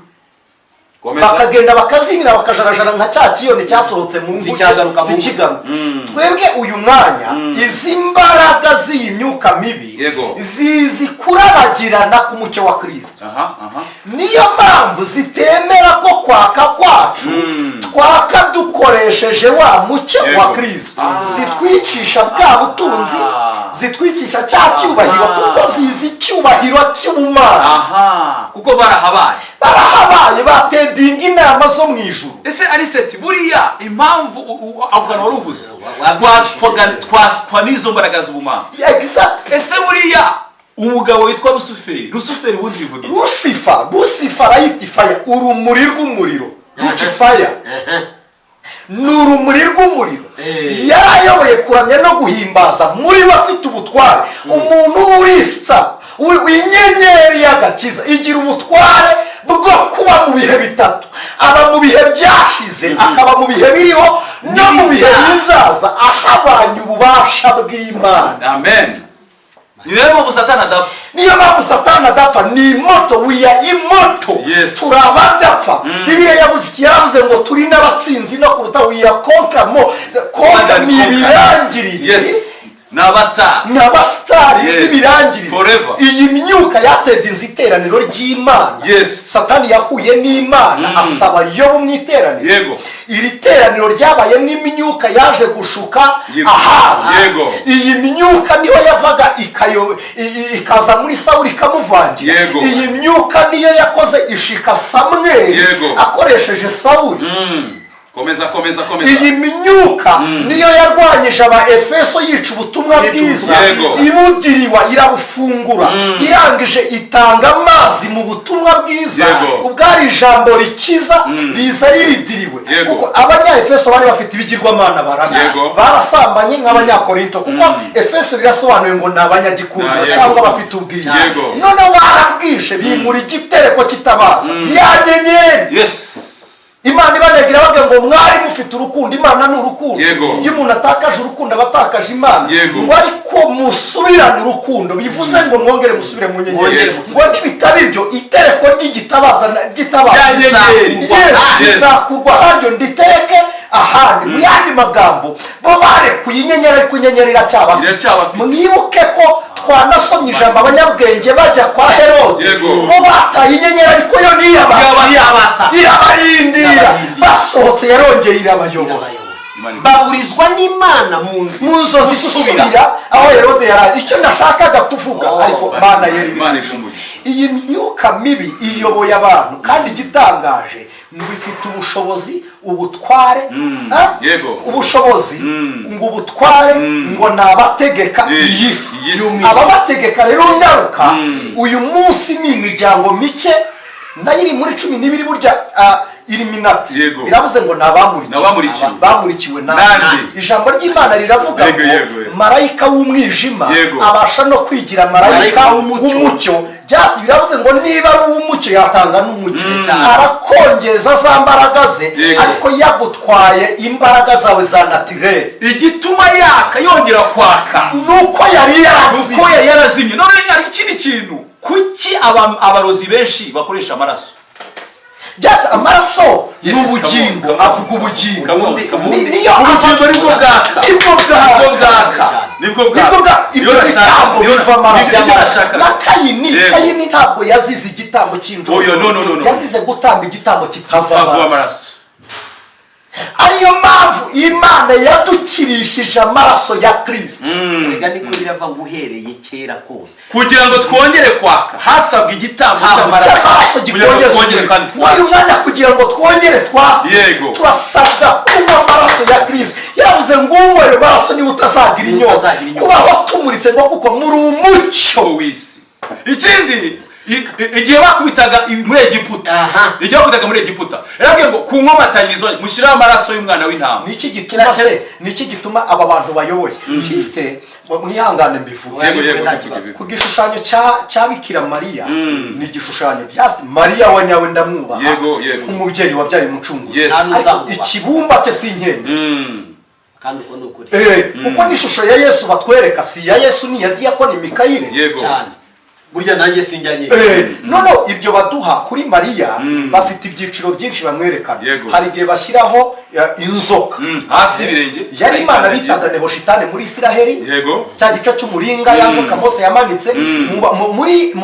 Speaker 2: bakagenda bakazimira bakajarajara nka cya kiyoni cyasohotse mu
Speaker 1: ntikigaruka.
Speaker 2: Twebwe uyu mwanya izi mbaraga z'iyi myuka mibi zizi kurabagirana ku mucyo wa Kristo. Niyo mpamvu zitemera ko kwaka kwacu twaka dukoresheje wa mucyo wa Kristo. Zitwicisha bwa butunzi, zitwicisha cya cyubahiro kuko zizi icyubahiro cy'ubumana.
Speaker 4: Kuko barahabaye
Speaker 2: batedinga inama zo mu ijuru.
Speaker 4: Ese Aniseti buriya impamvu akugana waruvuze twatswa n'izo mbaraga z'ubumana. Ese buriya umugabo witwa Luciferi wundi bivuga
Speaker 2: Lucifer ayitifaya urumuri rw'umuriro Lucifer ni urumuri rw'umuriro yarayoboye kuramya no guhimbaza muri bafite ubutware. Umuntu urisa w'inyenyeri y'agakiza igira ubutware bwo kuba mu bihe bitatu. Aba mu bihe byashize akaba mu bihe biriho no mu bihe bizaza ahabanye ububasha bw'Imana.
Speaker 4: Niyo mpamvu
Speaker 2: Satani adapfa. Ni moto imoto turabadapfa. Bibiliya yaravuze ngo turi n'abatsinzi no kuruta we are conquer more. Konka ni ibirangirire n'abasitari b'ibirangirire. Iyi myuka yatedinze iteraniro ry'Imana. Satani yahuye n'Imana asaba Yobu mu iteraniro. Iri teraniro ryabaye n'imyuka yaje gushuka Ahabu. Iyi myuka niyo yavaga ikaza muri Sawuli ikamuvangira. Iyi myuka niyo yakoze ishika Samweli akoresheje Sawuli. Iyi myuka niyo yarwanyije aba Efeso yica ubutumwa bwiza, ibudiriwa irabufungura, irangije itanga amazi mu butumwa bwiza. Ubwari ijambo rikiza riza riridiriwe, kuko abanya-Efeso bari bafite ibigirwamana baramya, barasambanye nk'abanyakorinto, kuko Efeso birasobanuye ngo ni abanyagikundiro cyangwa bafite ubwiza. None barabwishe bimura igitereko kitabaza ya nyenyeri. Imana ibanegira bavuga ngo mwari mufite urukundo. Imana ni urukundo. Iyo umuntu atakaje urukundo aba atakaje Imana. Ngo ariko musubirane urukundo, bivuze ngo mwongere musubire mu nyenyeri. Ngo nibitaba ibyo itereko ry'igitabaza rizakurwa haryo nditereke ahandi. Mu yandi magambo, bo barekuye inyenyeri ariko inyenyeri iracyabafite. Mwibuke ko twanasomye ijambo abanyabwenge bajya kwa Herode, bo bataye inyenyeri ariko yo irabarindira. Basohotse yarongeye irabayobora, baburizwa n'Imana mu nzozi gusubira aho Herode yari. Icyo nashakaga kuvuga, ariko Mana yari ibitishije. Iyi myuka mibi iyoboye abantu, kandi igitangaje bifite ubushobozi, ubutware, ubushobozi ngo ubutware ngo nabategeka iyi si. Ababategeka rero ngaruka uyu munsi ni imiryango mike nayo iri muri 12 burya Illuminati. Biravuze ngo bamurikiwe nande. Ijambo ry'Imana riravuga ngo marayika w'umwijima abasha no kwigira marayika w'umucyo. Byasi biravuze ngo niba ari uw'umucyo yatanga n'umucyo, arakongeza za mbaraga ze, ariko yagutwaye imbaraga zawe za naturel.
Speaker 4: Igituma yaka yongera kwaka
Speaker 2: nuko yari
Speaker 4: yarazimye. None ari ikindi kintu, kuki abarozi benshi bakoresha amaraso?
Speaker 2: Just amaraso n'ubugingo, avuga ubugingo. Niyo
Speaker 4: ubugingo nibwo bwaka.
Speaker 2: Ibyo bitambo biva amaraso. Na Kayini ntabwo yazize igitambo cy'injoro. Yazize gutamba igitambo kitava amaraso. Ariyo mpamvu Imana yadukirishije amaraso ya Kristo.
Speaker 1: Rega niko birava ngo uhereye kera kose,
Speaker 4: kugira ngo twongere kwaka hasabwa igitambo cy'amaraso
Speaker 2: gikongera. Uyu mwanya kugira ngo twongere turasabwa kunywa amaraso ya Kristo. Yavuze ngo unywe amaraso niba utazagira inyota, kubaho tumuritse ngo kuko muri umucyo w'isi.
Speaker 4: Ikindi igihe bakubitaga muri Egiputa, yarabwiye ngo kunywa amatanyirizo mushyiraho amaraso y'umwana w'intama.
Speaker 2: Niki gituma aba bantu bayoboye Kriste mwihangane mbivuga ku gishushanyo cya Bikira Mariya. Ni igishushanyo Mariya wa nyawe ndamwubaha nk'umubyeyi wabyaye umucunguzi. Ikibumba cye sinkende
Speaker 1: kandi uko n'ukuri,
Speaker 2: kuko n'ishusho ya Yesu batwereka si ya Yesu, ni ya Diakoni Mikayire cyane.
Speaker 1: Burya nanjye sinjyanye.
Speaker 2: None ibyo baduha kuri Mariya bafite ibyiciro byinshi bamwerekana. Hari igihe bashyiraho inzoka
Speaker 4: hasi ibirenge.
Speaker 2: Yari Imana bitaga Nehoshitani muri Isiraheli, cya gice cy'umuringa ya nzoka Mose yamanitse muri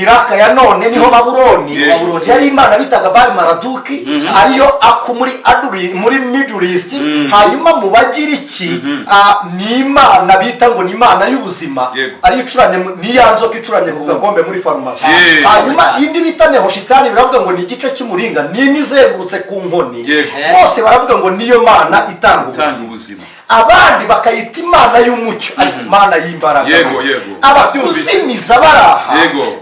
Speaker 2: Iraka ya none niho Babuloni. Yari Imana bitaga Bali Maraduki, ariyo aku muri Middle East. Hanyuma mu Bagiriki ni Imana bita ngo ni Imana y'ubuzima, ari icuranye ni yanzoka icuranye ku gakombe muri farumasi. Hanyuma indi bita Nehoshitani biravuga ngo ni igice cy'umuringa nini izengurutse ku nkoni. Bose baravuga ngo niyo Mana itanga ubuzima. Abandi bakayita Imana y'umucyo, Imana y'imbaraga. Abakuzimiza baraha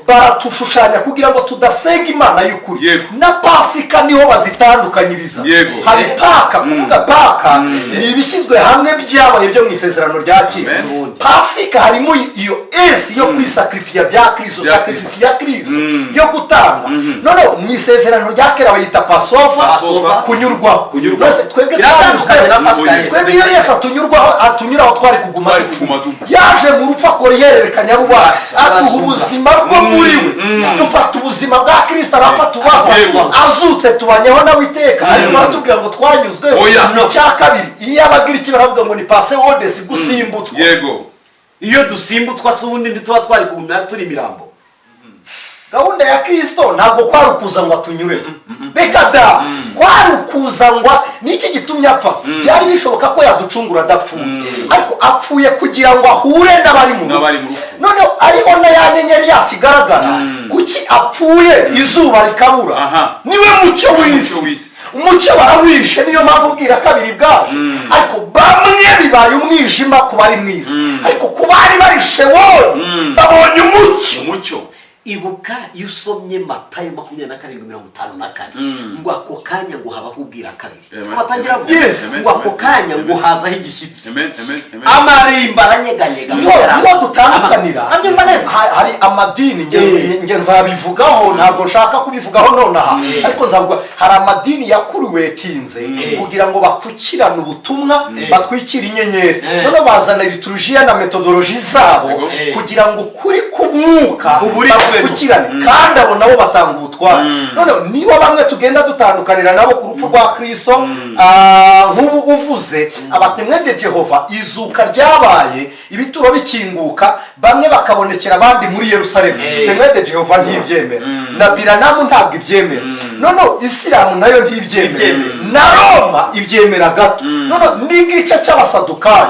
Speaker 2: baratushushanya kugira ngo tudasenga Imana y'ukuri. Na Pasika niho bazitandukanyiriza. Hari Paka, kuvuga Paka ni ibishyizwe hamwe byabaye byo mu isezerano rya kera. Pasika harimo iyo yo kwisakrifiya bya Kristo, sacrifice ya Kristo yo gutanga. None mu isezerano rya kera bayita Passover, kunyurwaho. Twebwe iyo Yesu atunyuraho twari kuguma yaje mu rupfu akora ihererekanya bubasha atuha ubuzima bwo muri we dufata ubuzima bwa Kristo arapfa tubaho azutse tubanyeho nawe iteka ariko baratubwira ngo twanyuzweho icya kabiri iyo abagira iki baravuga ngo ni passe odesi gusimbutswa
Speaker 1: yego iyo dusimbutswa se ubundi ntituba twari kugumya turi imirambo.
Speaker 2: Gahunda ya Kristo ntabwo kwari ukuza ngo atunyure reka da kwari ukuza ngo niki gitumye apfa byari bishoboka ko yaducungura adapfuye ariko apfuye kugira ngo ahure n'abari mu none ariho na ya nyenyeri yakigaragara kuki apfuye izuba rikabura niwe mucyo w'isi umucyo barawishe niyo mpamvu ubwira kabiri bwaje ariko bamwe bibaye umwijima ku bari mwisi ariko ku bari barishe wowe babonye umucyo.
Speaker 1: Ibuka iyo usomye Matayo 27:54 ngo ako kanya ngo habaho ubwira kabiri so batangira vuga ngo ako kanya ngo hazaho igishyitsi amarimba aranyeganyega
Speaker 2: ngo dutandukanira hari amadini nge nzabivugaho ntabwo nshaka kubivugaho nonaha ariko nzavuga hari amadini yakuriwe tinze kugira ngo bapfukirane ubutumwa batwikira inyenyeri none bazana liturujia na metodoloji zabo kugira ngo kuri kumwuka bakukirane kandi abo nabo batanga ubutware none niba bamwe tugenda dutandukanira nabo ku rupfu rwa Kristo nk'ubu uvuze abatemwe de Jehova izuka ryabaye ibituro bikinguka bamwe bakabonekera abandi muri Yerusalemu temwe de Jehova ntibyemera na Biranamu ntabwo ibyemera none Isilamu nayo ntibyemera na Roma ibyemera gato none n'igice cy'abasadukayo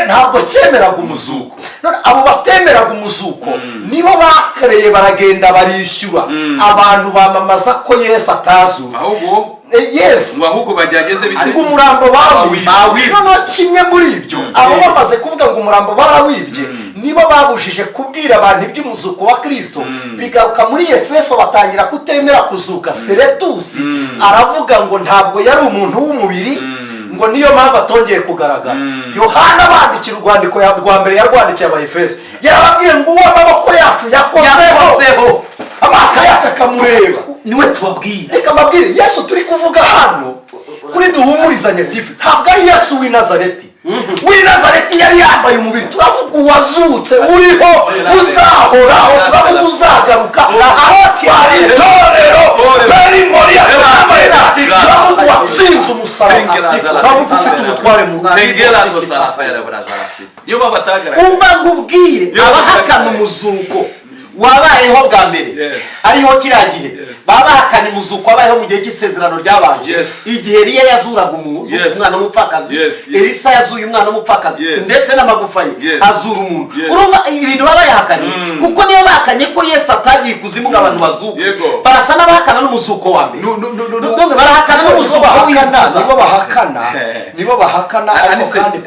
Speaker 2: ntabwo cyemeraga umuzuko none abo batemeraga umuzuko nibo bakareye baragenda barishyura abantu bamamaza ko Yesu atazutse yes
Speaker 4: ahubwo bagerageze
Speaker 2: bite umurambo bawibye none kimwe muri ibyo abo bamaze kuvuga ngo umurambo barawibye nibo babujije kubwira abantu iby'umuzuko wa Kristo bigaruka muri Efeso batangira kutemera kuzuka Seretusi aravuga ngo ntabwo yari umuntu w'umubiri ngo niyo mpamvu atongeye kugaragara Yohana bandikira urwandiko rwa mbere yarwandikiye Abaefeso yarababwiye ngo uwo amaboko yacu yakozeho amaso yacu akamureba
Speaker 1: niwe tubabwira
Speaker 2: reka mbabwire Yesu turi kuvuga hano kuri duhumurizanye TV ntabwo ari Yesu w'i Nazareti w'i Nazareti yari yambaye umubiri turavuga uwazutse uriho uzahoraho turavuga uzagaruka aho twari itorero bari muri yambaye turavuga uwatsinze umusaraba turavuga ufite ubutware mu
Speaker 1: niyo babatagaragara umva ngubwire abahakana umuzuko wabayeho bwa mbere ariho kiragihe babahakana umuzuko wabayeho mu gihe cy'isezerano ryabanje igihe Eliya yazuraga umwana w'umupfakazi Elisa yazuye umwana w'umupfakazi ndetse n'amagufa ye azura umuntu urumva ibintu babayahakanye kuko niyo bahakanye ko Yesu atagiye kuzimu abantu bazuka barasa n'abahakana n'umuzuko wa mbere none barahakana n'umuzuko w'Imana nibo bahakana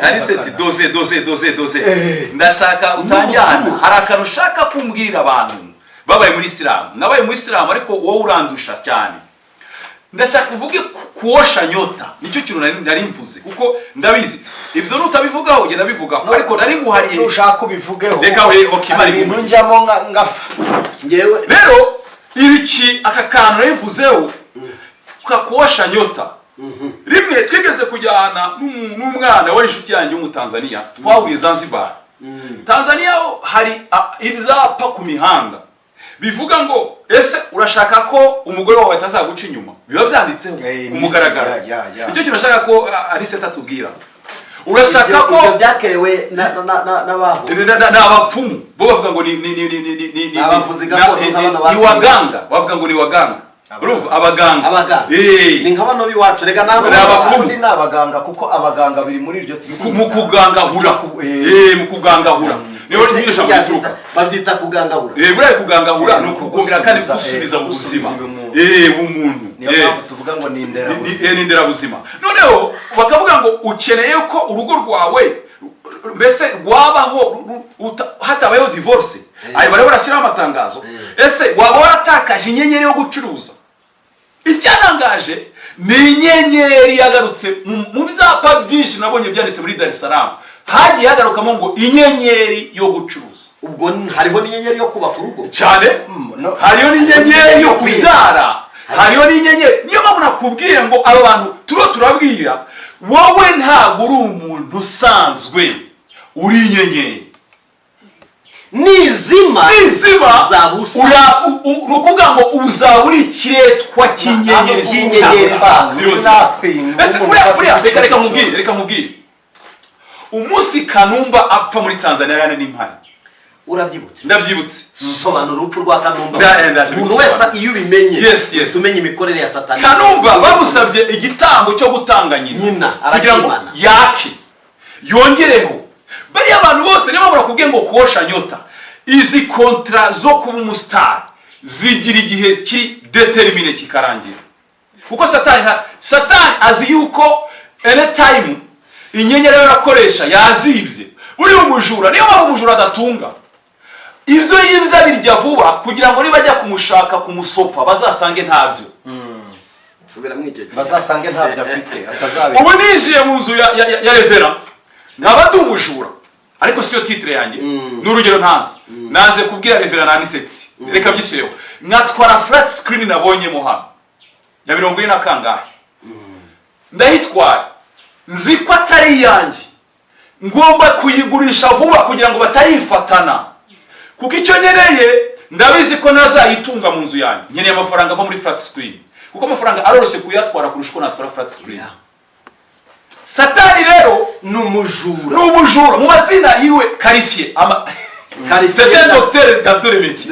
Speaker 4: aniseti doze ndashaka utanjyana hari akantu ushaka kumbwira abantu babaye muri Isilamu nabaye muri Isilamu ariko wowe urandusha cyane ndashaka kuvuge kuosha nyota nicyo kintu nari mvuze kuko ndabizi ibyo nutabivugaho ugenda bivugaho ariko nari nguhariye
Speaker 2: ushaka kubivugeho
Speaker 4: reka we okimari
Speaker 2: njyamo ngafa
Speaker 1: ngewe
Speaker 4: rero ibiki aka kantu nabivuzeho kuosha nyota rimwe twigeze kujyana n'umwana wari inshuti yanjye w'umutanzania twahuriye Zanzibar Tanzania hari ibyapa ku mihanda bivuga ngo ese urashaka ko umugore wawe atazaguca inyuma biba byanditseho umugaragaro icyo kintu urashaka ko ari seta tubwira urashaka ko
Speaker 1: byakerewe
Speaker 4: n'abapfumu bo bavuga ngo ni
Speaker 1: abavuzi gakondo
Speaker 4: ni waganga bavuga ngo ni waganga urumva abaganga
Speaker 1: ni nk'abano biwacu rega nabo
Speaker 2: n'abapfumu n'abaganga kuko abaganga biri muri iryo tsinda
Speaker 4: mu kugangahura mu kugangahura niho niyo shaka guturuka
Speaker 1: babyita kugangahura
Speaker 4: buriya kugangahura ni ukukongera kandi gusubiza mu buzima umuntu
Speaker 2: tuvuga ngo ni
Speaker 4: inderabuzima noneho bakavuga ngo ukeneye ko urugo rwawe mbese rwabaho hatabayeho divorce ayo bari barashyiraho amatangazo ese waba waratakaje inyenyeri yo gucuruza icyanangaje ni inyenyeri yagarutse mu byapa byinshi nabonye byanditse muri Dar es Salaam hagiye hagarukamo ngo inyenyeri yo gucuruza
Speaker 1: ubwo hariho n'inyenyeri yo kubaka urugo
Speaker 4: cyane hariho n'inyenyeri yo kubyara hariho n'inyenyeri. Niyo mpamvu nakubwiye ngo abo bantu turabwira wowe ntabwo uri umuntu usanzwe, uri inyenyeri.
Speaker 1: nizima
Speaker 4: nukuvuga ngo uzaba uri ikiretwa cy'inyenyeri reka nkubwire umunsi Kanumba apfa muri Tanzania yane n'impari.
Speaker 1: Urabyibutse?
Speaker 4: Ndabyibutse.
Speaker 1: Sobanura urupfu rwa Kanumba. Umuntu wese iyo ubimenye tumenye imikorere ya Satani.
Speaker 4: Kanumba bamusabye igitambo cyo gutanga nyina kugira ngo yake yongereho. Bari abantu bose niba barakubwiye ngo kuosha nyota, izi kontra zo kuba umustar zigira igihe kiri determine kikarangira. Kuko Satani azi yuko anytime inyenyeri yarakoresha yazibye. Uri umujura, niyo mpamvu umujura adatunga. Ibyo yibya birya vuba kugira ngo nibajya kumushaka kumusopa bazasange ntabyo.
Speaker 1: Subira mwije.
Speaker 2: Bazasange ntabyo afite atazabe.
Speaker 4: Ubu nijiye mu nzu ya Revera. Naba ndumujura. Ariko siyo titre yanjye. N'urugero ntazi. Naze kubwira Revera nanisetse. Reka byishireho. Nkatwara flat screen nabonyemo hano. Ya 40 na kangahe. Ndahitwara. Nzi ko atari yanjye. Ngomba kuyigurisha vuba kugira ngo batayifatana. Kuko icyo nyeneye ndabizi ko nazayitunga mu nzu yanjye. Nyeneye amafaranga ava muri flat screen. Kuko amafaranga aroroshye kuyatwara kurusha uko natwara flat screen. Satani rero n'umujura mu mazina yiwe qualifié c'est un docteur
Speaker 1: d'ature métier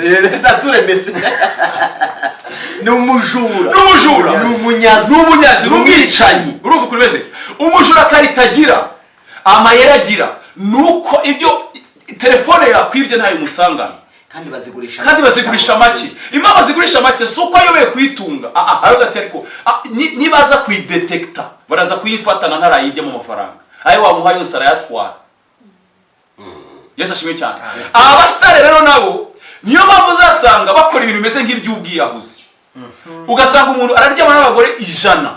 Speaker 1: n'umujura
Speaker 4: n'umunyazi n'umwicanyi. Urumva kuri beze umujura karitagira amayera agira nuko ibyo telefone yakwibye ntayo musangana kandi bazigurisha make. Impamvu bazigurisha make suko ayoboye kuyitunga ariko ariko nibaza kuyidetecta baraza kuyifatana ntarayijya mu mafaranga ayo wamuha yose arayatwara. Yesu ashimwe cyane. Abastare rero nabo niyo mpamvu uzasanga bakora ibintu bimeze nk'iby'ubwiyahuzi. Ugasanga umuntu araryama n'abagore 100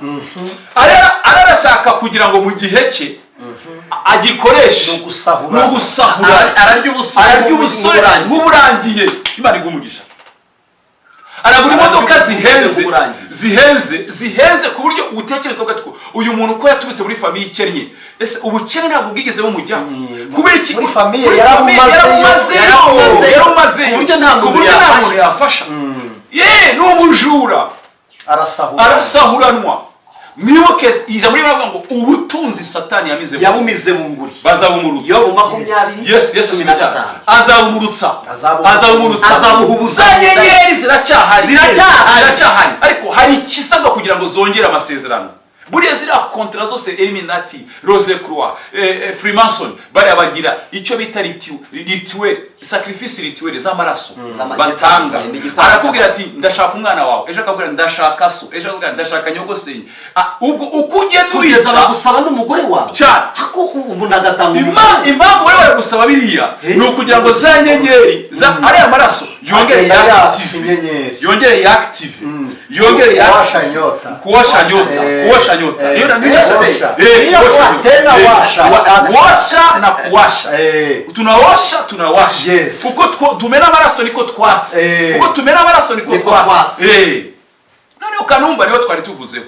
Speaker 4: ararashaka kugira ngo mu gihe cye agikoresha no gusahura ararya ubusore nk'uburangiye. Imana igumugisha. Aragura imodoka zihenze ku buryo utekerezwa gatwo uyu muntu ko yaturutse muri famille ikennye. Ese ubukene ntabwo bwigeze bumujya kubera iki?
Speaker 2: Muri famille yaramumaze
Speaker 4: uburyo nta muntu yafasha. N'umujura arasahuranwa. Mwibuke iza muri bavuga ngo ubutunzi Satani
Speaker 1: yabumize mu nguri
Speaker 4: bazabumurutsa.
Speaker 1: Yo 20
Speaker 4: yes azabumurutsa azabuhubuza. Nyenyeri ziracyahari ariko hari ikisabwa kugira ngo zongere amasezerano. Buriya zira kontra zose Illuminati, Rose Croix, Freemason bari abagira icyo bita rituel, sacrifice rituel z'amaraso batanga. Arakubwira ati ndashaka umwana wawe, ejo akabwira ndashaka so, ejo akabwira ndashaka nyogoseye. Ubwo ukugenda
Speaker 1: uriza gusaba n'umugore wawe hako ubu nagatanga
Speaker 4: impamvu wewe gusaba biriya ni ukugira ngo za nyenyeri ari amaraso yongere active kuwasha nyota iyo na kuwasha tunawasha kuko tumena amaraso niko twatse none Kanumba niyo twari tuvuzeho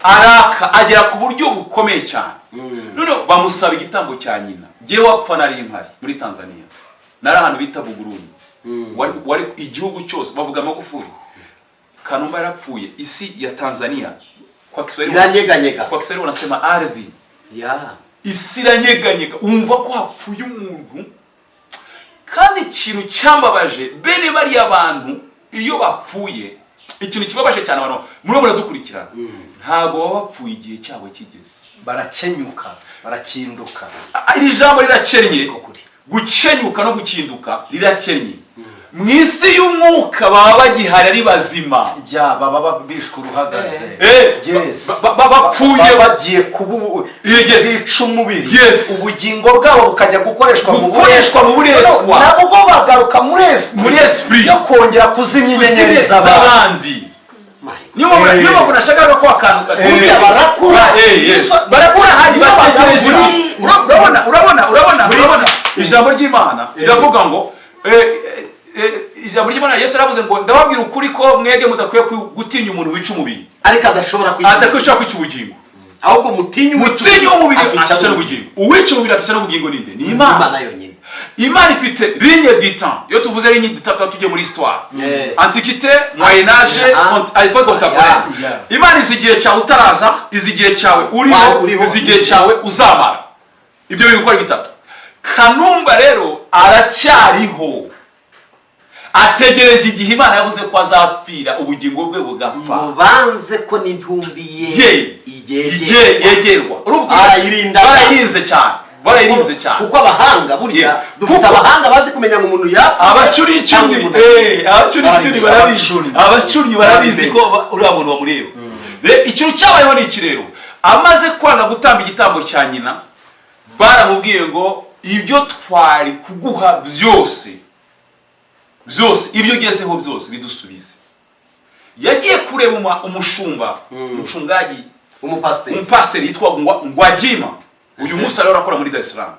Speaker 4: araka agera ku buryo bukomeye cyane. None bamusaba igitambo cya nyina. Giye wapfa nari impari muri Tanzania nari ahantu bita Buguruni wari igihugu cyose bavuga Magufuli. Kanumba yarapfuye isi ya Tanzania kwa Kiswahili
Speaker 1: iranyeganyega,
Speaker 4: kwa Kiswahili wanasema ardhi isi iranyeganyega. Umva ko hapfuye umuntu kandi ikintu cyambabaje bene bari abantu iyo bapfuye ikintu kibabaje cyane abantu muri muradukurikirana ntago bapfuye igihe cyabo kigeze
Speaker 2: barakenyuka barakinduka.
Speaker 4: Iri jambo rirakennye gukenyuka no gukinduka rirakennye. Mwisi y'umwuka baba bagihari ari bazima
Speaker 2: baba bishwe uruhagaze
Speaker 4: bapfuye
Speaker 2: bagiye bica umubiri ubugingo bwabo bukajya gukoreshwa mu buretwa nabwo bagaruka muri esprit yo kongera kuzimya inyenyeri z'abandi.
Speaker 4: niyo kunashaka ko akantu barakura hari bategereje. Urabona ijambo ry'Imana riravuga ngo ijambo ry'Imana Yesu yaravuze ngo ndababwira ukuri ko mwege mudakwiye gutinya umuntu wica umubiri
Speaker 1: ariko adashobora
Speaker 4: kwica ubugingo,
Speaker 1: ahubwo mutinya
Speaker 4: umubiri akica n'ubugingo. Uwica umubiri akica n'ubugingo ninde? Ni Imana
Speaker 1: yonyine.
Speaker 4: Imana ifite ligne du temps. Iyo tuvuze ligne du temps tugiye muri histoire, antiquité, moyen âge, époque contemporaine. Imana izigiye cyawe utaraza, izigiye cyawe uriho, izigiye cyawe uzamara. Ibyo biri gukora bitatu. Kanumba rero aracyariho, ategereje igihe Imana yavuze ko azapfira ubugingo bwe bugapfa.
Speaker 1: Mubanze ko n'intumbi ye
Speaker 4: yegerwa. Barayirinze cyane.
Speaker 1: Kuko abahanga burya dufite abahanga bazi kumenya ngo umuntu yapfa.
Speaker 4: Abacuri barabizi ko uriya muntu bamureba. Ikintu cyabayeho ni iki rero, amaze kwanga gutamba igitambo cya nyina, baramubwiye ngo ibyo twari kuguha byose ibyo ugezeho byose bidusubize. Yagiye kureba umucungaji, umupasiteri yitwa Gwajima. Uyu munsi rero akora muri Dar es Salaam.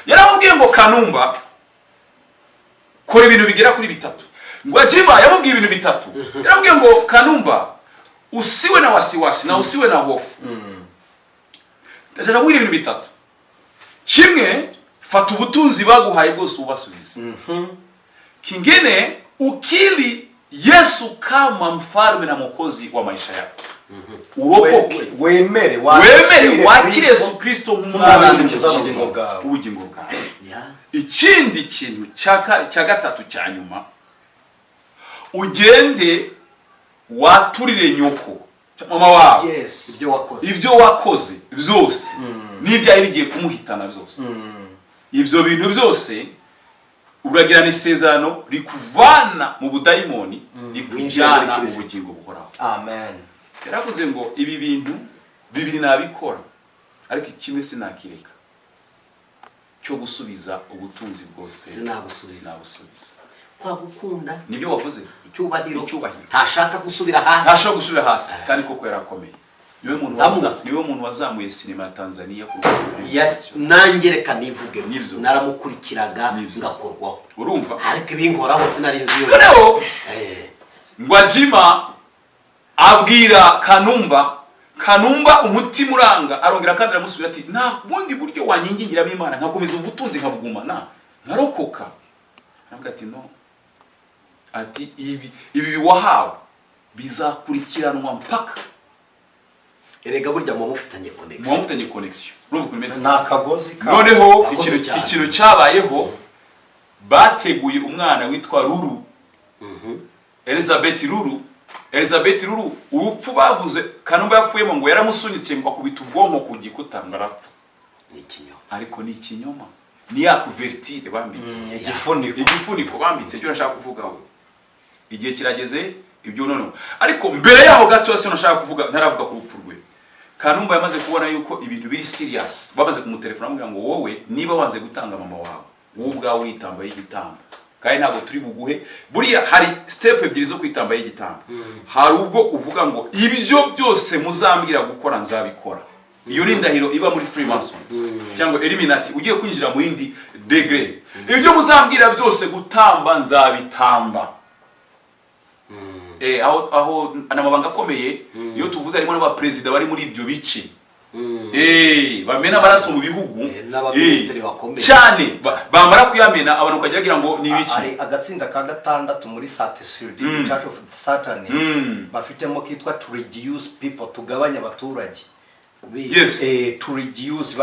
Speaker 4: Yaramubwiye ngo Kanumba kora ibintu bigera kuri bitatu. Gwajima yamubwiye ibintu bitatu. Yaramubwiye ngo Kanumba usiwe na wasiwasi na usiwe na hofu. Ndashaka kugira ibintu bitatu. Kimwe, fata ubutunzi baguhaye bwose ubasubize. Kingine, ukili Yesu kama mfalme na mwokozi wa maisha yako. Urokoke,
Speaker 2: wemere
Speaker 4: wakire Yesu Kristo nk'umwana w'ubugingo bwawe. Ikindi kintu cya gatatu cya nyuma, ugende waturire nyoko mama wawe ibyo wakoze byose n'ibyari bigiye kumuhitana byose. Ibyo bintu byose uragirana isezerano rikuvana mu budayimoni rikujyana mu bugingo buhoraho.
Speaker 2: Amen.
Speaker 4: Yaravuze ngo ibi bintu bibiri nabikora, ariko kimwe sinakireka, cyo gusubiza ubutunzi bwose sinabusubiza.
Speaker 1: Kwa gukunda
Speaker 4: nibyo wavuze,
Speaker 1: icyubahiro ntashaka gusubira hasi,
Speaker 4: kandi koko yarakomeye. Niwe muntu wazamuye sinema ya Tanzania ku
Speaker 1: nanjye reka nivuge, naramukurikiraga ngakorwaho.
Speaker 4: Urumva?
Speaker 1: Ariko ibinkoraho sinari nzi yo.
Speaker 4: Noneho Gwajima abwira Kanumba umutima uranga, arongera kandi aramusubira ati nta bundi buryo wanyingingiramo Imana nkakomeza ubutunzi nkabugumana nkarokoka. Ntabwo ati no, ati ibi wahawe bizakurikiranwa mpaka.
Speaker 1: Erega burya mu mufitanye
Speaker 4: connection.
Speaker 2: Nta kagozi ka.
Speaker 4: Noneho ikintu cyabayeho, bateguye umwana witwa Ruru. Elizabeth Ruru urupfu bavuze Kanumba yapfuyemo ngo yaramusunitse ngo akubita ubwonko ku gikuta ngo arapfa.
Speaker 1: Ni ikinyoma.
Speaker 4: Ariko ni ikinyoma. Ni ya couverture bambitse. Igifuniko bambitse cyo nashaka kuvuga we. Igihe kirageze ibyo noneho. Ariko mbere yaho gato yose nashaka kuvuga, ntaravuga ku rupfu rwe. Kanumba yamaze kubona yuko ibintu biri serious. Bamaze kumutelefona amubwira ngo wowe niba wanze gutanga mama wawe, wowe ubwawe witamba y'igitambo. Kandi ntabwo turi buguhe. Buriya hari step ebyiri zo kwitamba y'igitambo. Hari ubwo uvuga ngo ibyo byose muzambwira gukora nzabikora. Iyo ni indahiro iba muri Freemason cyangwa Illuminati, ugiye kwinjira mu yindi degree. Ibyo muzambwira byose gutamba nzabitamba. Aho anamabanga akomeye iyo tuvuze harimo n'aba president bari muri ibyo bice. Bamena amaraso mu bihugu
Speaker 1: n'abaministeri bakomeye
Speaker 4: cyane, bamara kuyamena abantu ukagira ngo ni ibiki.
Speaker 2: Ari agatsinda ka gatandatu muri Satisfield Church of Satan bafitemo kitwa to reduce people, tugabanya abaturage.
Speaker 4: Yes.
Speaker 2: To reduce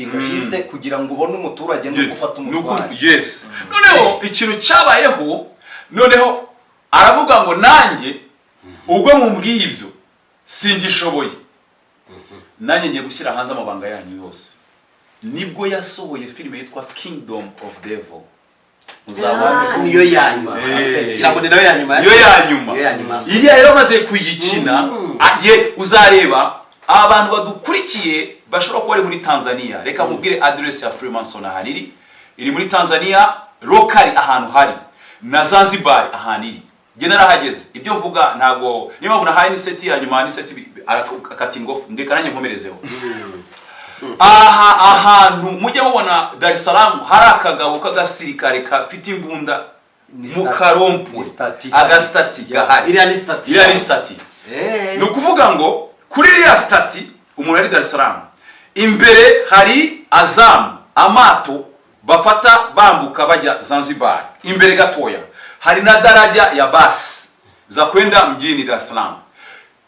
Speaker 2: ingashiste kugira ngo ubone umuturage no gufata umutware.
Speaker 4: Yes. Noneho ikintu cyabayeho, noneho aravuga ngo nanjye ubwo mumbwiye ibyo singishoboye, nanjye ngiye gushyira hanze amabanga yanyu yose. Nibwo yasohoye filime yitwa Kingdom of Devil.
Speaker 1: Uzabona niyo yanyuma. Cyangwa ni nayo yanyuma.
Speaker 4: Iyo yanyuma. Iyi rero maze kuyigikina, uzareba abantu badukurikiye bashobora kuba ari muri Tanzania. Reka mubwire address ya Freemason ahaniri. Iri muri Tanzania locally ahantu hari, na Zanzibar ahantu iri. Nge narahageze. Ibyo mvuga ntago niyo mpamvu nahaye ni seti ya nyuma, ni seti akatingofu ndeka nanye nkomerezeho. Ahantu mujye mubona Dar es Salaam hari akagabo k'agasirikare kafite imbunda mu karompu agastati gahari.
Speaker 1: Iriya ni
Speaker 4: stati ni ukuvuga ngo kuri iriya stati umuntu ari Dar es Salaam imbere hari Azam amato bafata bambuka bajya Zanzibar. Imbere gatoya hari na daraja ya basi za kwenda mjini Dar es Salaam.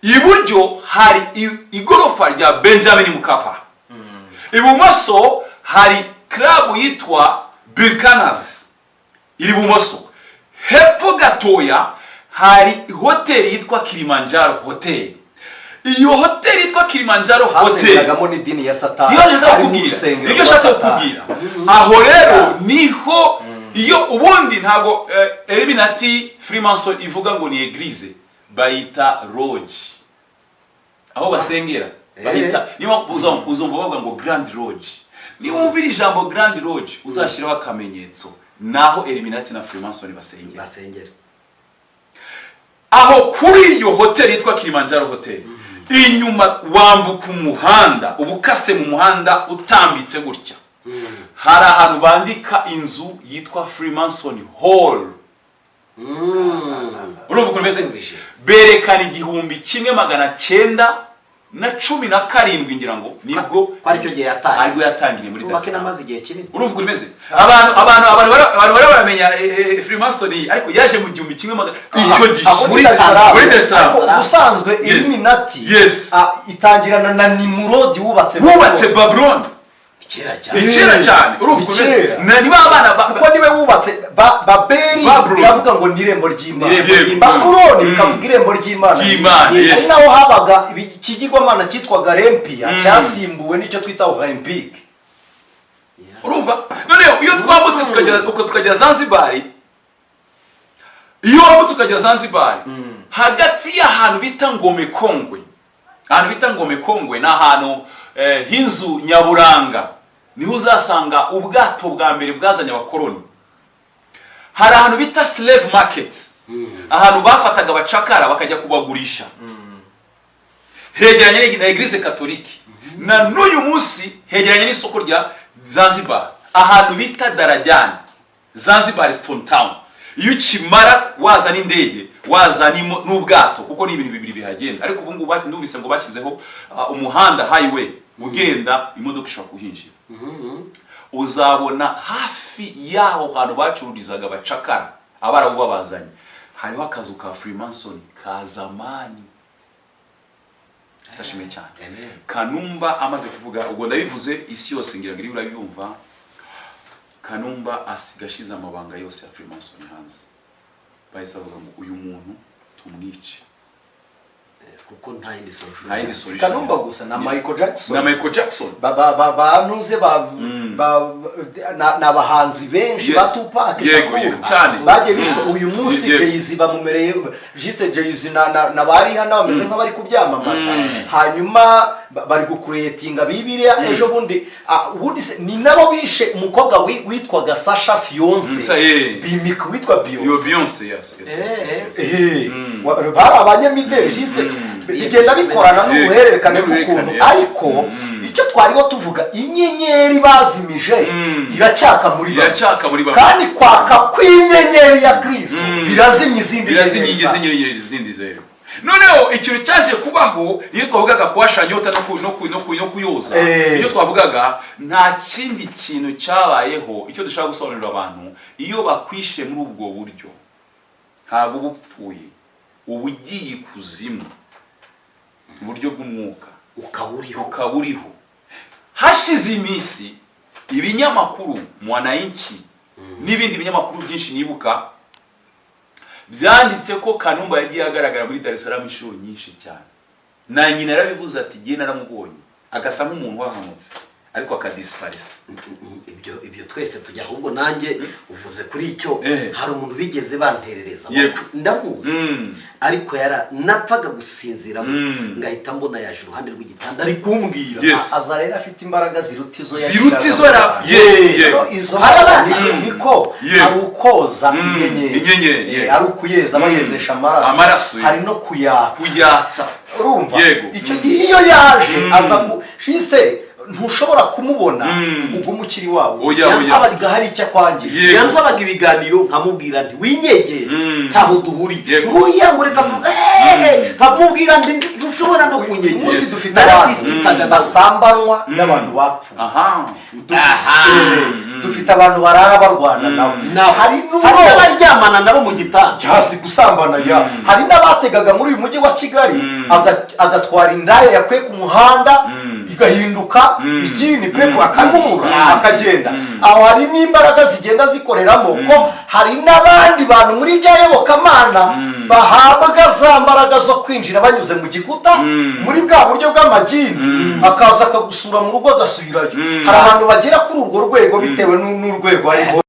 Speaker 4: Iburyo hari igorofa rya Benjamin Mkapa. Ibumoso hari club yitwa Birkanas. Ibumoso hepfo gatoya hari hoteli yitwa Kilimanjaro Hotel. Iyo hoteli yitwa Kilimanjaro Hotel
Speaker 2: hasengagamo n'idini ya Satani.
Speaker 4: Iyo nshaka kukubwira aho rero niho iyo ubundi ntago Illuminati Freemason ivuga ngo ni eglise bayita lodge aho basengera bahita niba uzumva bavuga ngo Grand Lodge. Niba wumvira ijambo Grand Lodge uzashiraho akamenyetso naho Illuminati na Freemason basengera. Aho kuri iyo hotel yitwa Kilimanjaro Hotel inyuma wambuka umuhanda ubukase mu muhanda utambitse gutya hari ahantu bandika inzu yitwa Freemason Hall. Urumva uko bimeze berekana 1917 ngira ngo nibwo
Speaker 1: aricyo gihe
Speaker 4: yatangiriye muri
Speaker 1: Dar es Salaam. Amaze igihe kinini.
Speaker 4: Urumva uko bimeze abantu baramenya Freemason ariko yaje mu 1900 icyo gihe
Speaker 2: muri Dar es Salaam.
Speaker 1: Ubusanzwe
Speaker 2: Illuminati itangirana na Nimrod
Speaker 4: wubatse Babylon kera cyane. Urumva uko bimeze niba abana
Speaker 2: kuko niwe wubatse Babeli biravuga ngo ni irembo ry'Imana. Babylon bikavuga irembo ry'Imana. Ari naho habaga ikigirwamana cyitwaga Olympia cyasimbuwe n'icyo twita Olympic.
Speaker 4: Urumva none iyo twambutse tukagera Zanzibar, iyo wambutse tukagera Zanzibar hagati y'ahantu bita Ngome Kongwe, ahantu bita Ngome Kongwe na ahantu hinzu nyaburanga niho uzasanga ubwato bwa mbere bwazanye abakoloni. Hari ahantu bita slave market, ahantu bafataga abacakara bakajya kubagurisha. Hegeranye na Eglise Catholique na n'uyu munsi hegeranye n'isoko rya Zanzibar, ahantu bita Darajani, Zanzibar Stone Town. Iyo ukimara waza n'indege waza n'ubwato kuko ni ibintu bibiri bihagenda, ariko ubu ngubu ndumvise ngo bashyizeho umuhanda highway ugenda imodoka ishobora kuhinjira. Uzabona hafi yaho hantu bacururizaga abacakara abarabu babazanye hariho akazu ka Freemason ka zamani. Sashime cyane. Kanumba amaze kuvuga ubwo ndabivuze isi yose ngira ngo urabiyumva. Kanumba asigashiza amabanga yose ya Freemason hanze. Bahise bavuga ngo uyu muntu tumwice
Speaker 1: kuko nta yindi
Speaker 2: solution. Kanumba gusa na Michael Jackson banuze n'abahanzi benshi ba Tupac bagiye uyu munsi Jay-Z bamumereye juste Jay-Z na bari hano bameze nk'abari kubyamamaza hanyuma bari gucreatinga Bibiliya ejo bundi ni nabo bishe umukobwa witwaga Sasha Fionce bimika witwa
Speaker 4: Beyonce.
Speaker 2: bari abanyamideli juste bigenda bikorana n'ubuhererekane bw'ukuntu ariko icyo twariho tuvuga inyenyeri bazimije iracyaka muri kandi kwaka kw'inyenyeri ya Kristo birazimya
Speaker 4: izindi zero. Noneho ikintu cyaje kubaho iyo twavugaga kuwashanyota no kuyoza iyo twavugaga nta kindi kintu cyabayeho. Icyo dushaka gusobanurira abantu iyo bakwishe muri ubwo buryo ntabwo bupfuye ubugiye kuzimu mu buryo bw'umwuka ukaburiho. Hashize iminsi ibinyamakuru Mwananchi n'ibindi binyamakuru byinshi nibuka byanditse ko Kanumba yagiye agaragara muri Dar es Salaam inshuro nyinshi cyane. Na nyina yarabivuze ati giye naramubonye agasa nk'umuntu wahamutse ariko akadisparisa.
Speaker 1: Ibyo twese tujya ahubwo nanjye uvuze kuri icyo hari umuntu bigeze banterereza ndamuzi ariko napfaga gusinzira ngahita mbona yaje iruhande rw'igitanda ari kumbwira
Speaker 2: aza rero afite imbaraga ziruta izo
Speaker 1: izo
Speaker 2: niko ari ukoza inyenyeri ari ukuyeza bayezesha amaraso hari no kuyatsa urumva icyo gihe iyo yaje aza ku juste ntushobora kumubona ngo ugume ukiri wawe. Yasabaga hari icyo akwangiye,
Speaker 1: yasabaga ibiganiro nkamubwira nti winyegere ntaho duhuriye, nguya ngo reka nkamubwira nti dushobora no kunyegera.
Speaker 2: Umunsi dufite abantu basambanwa n'abantu bapfuye, dufite abantu barara barwana nabo, hari
Speaker 1: n'abaryamana nabo mu gitanda
Speaker 2: cyasi gusambana. Hari n'abategaga muri uyu mujyi wa Kigali agatwara indaya yakuye ku muhanda igahinduka ikindi pepo akamubura akagenda. Aho hari n'imbaraga zigenda zikoreramo ko hari n'abandi bantu muri rya yobokamana bahabwa za mbaraga zo kwinjira banyuze mu gikuta muri bwa buryo bw'amagini, akaza akagusura mu rugo agasubirayo. Hari abantu bagera kuri urwo rwego bitewe n'urwego ariho.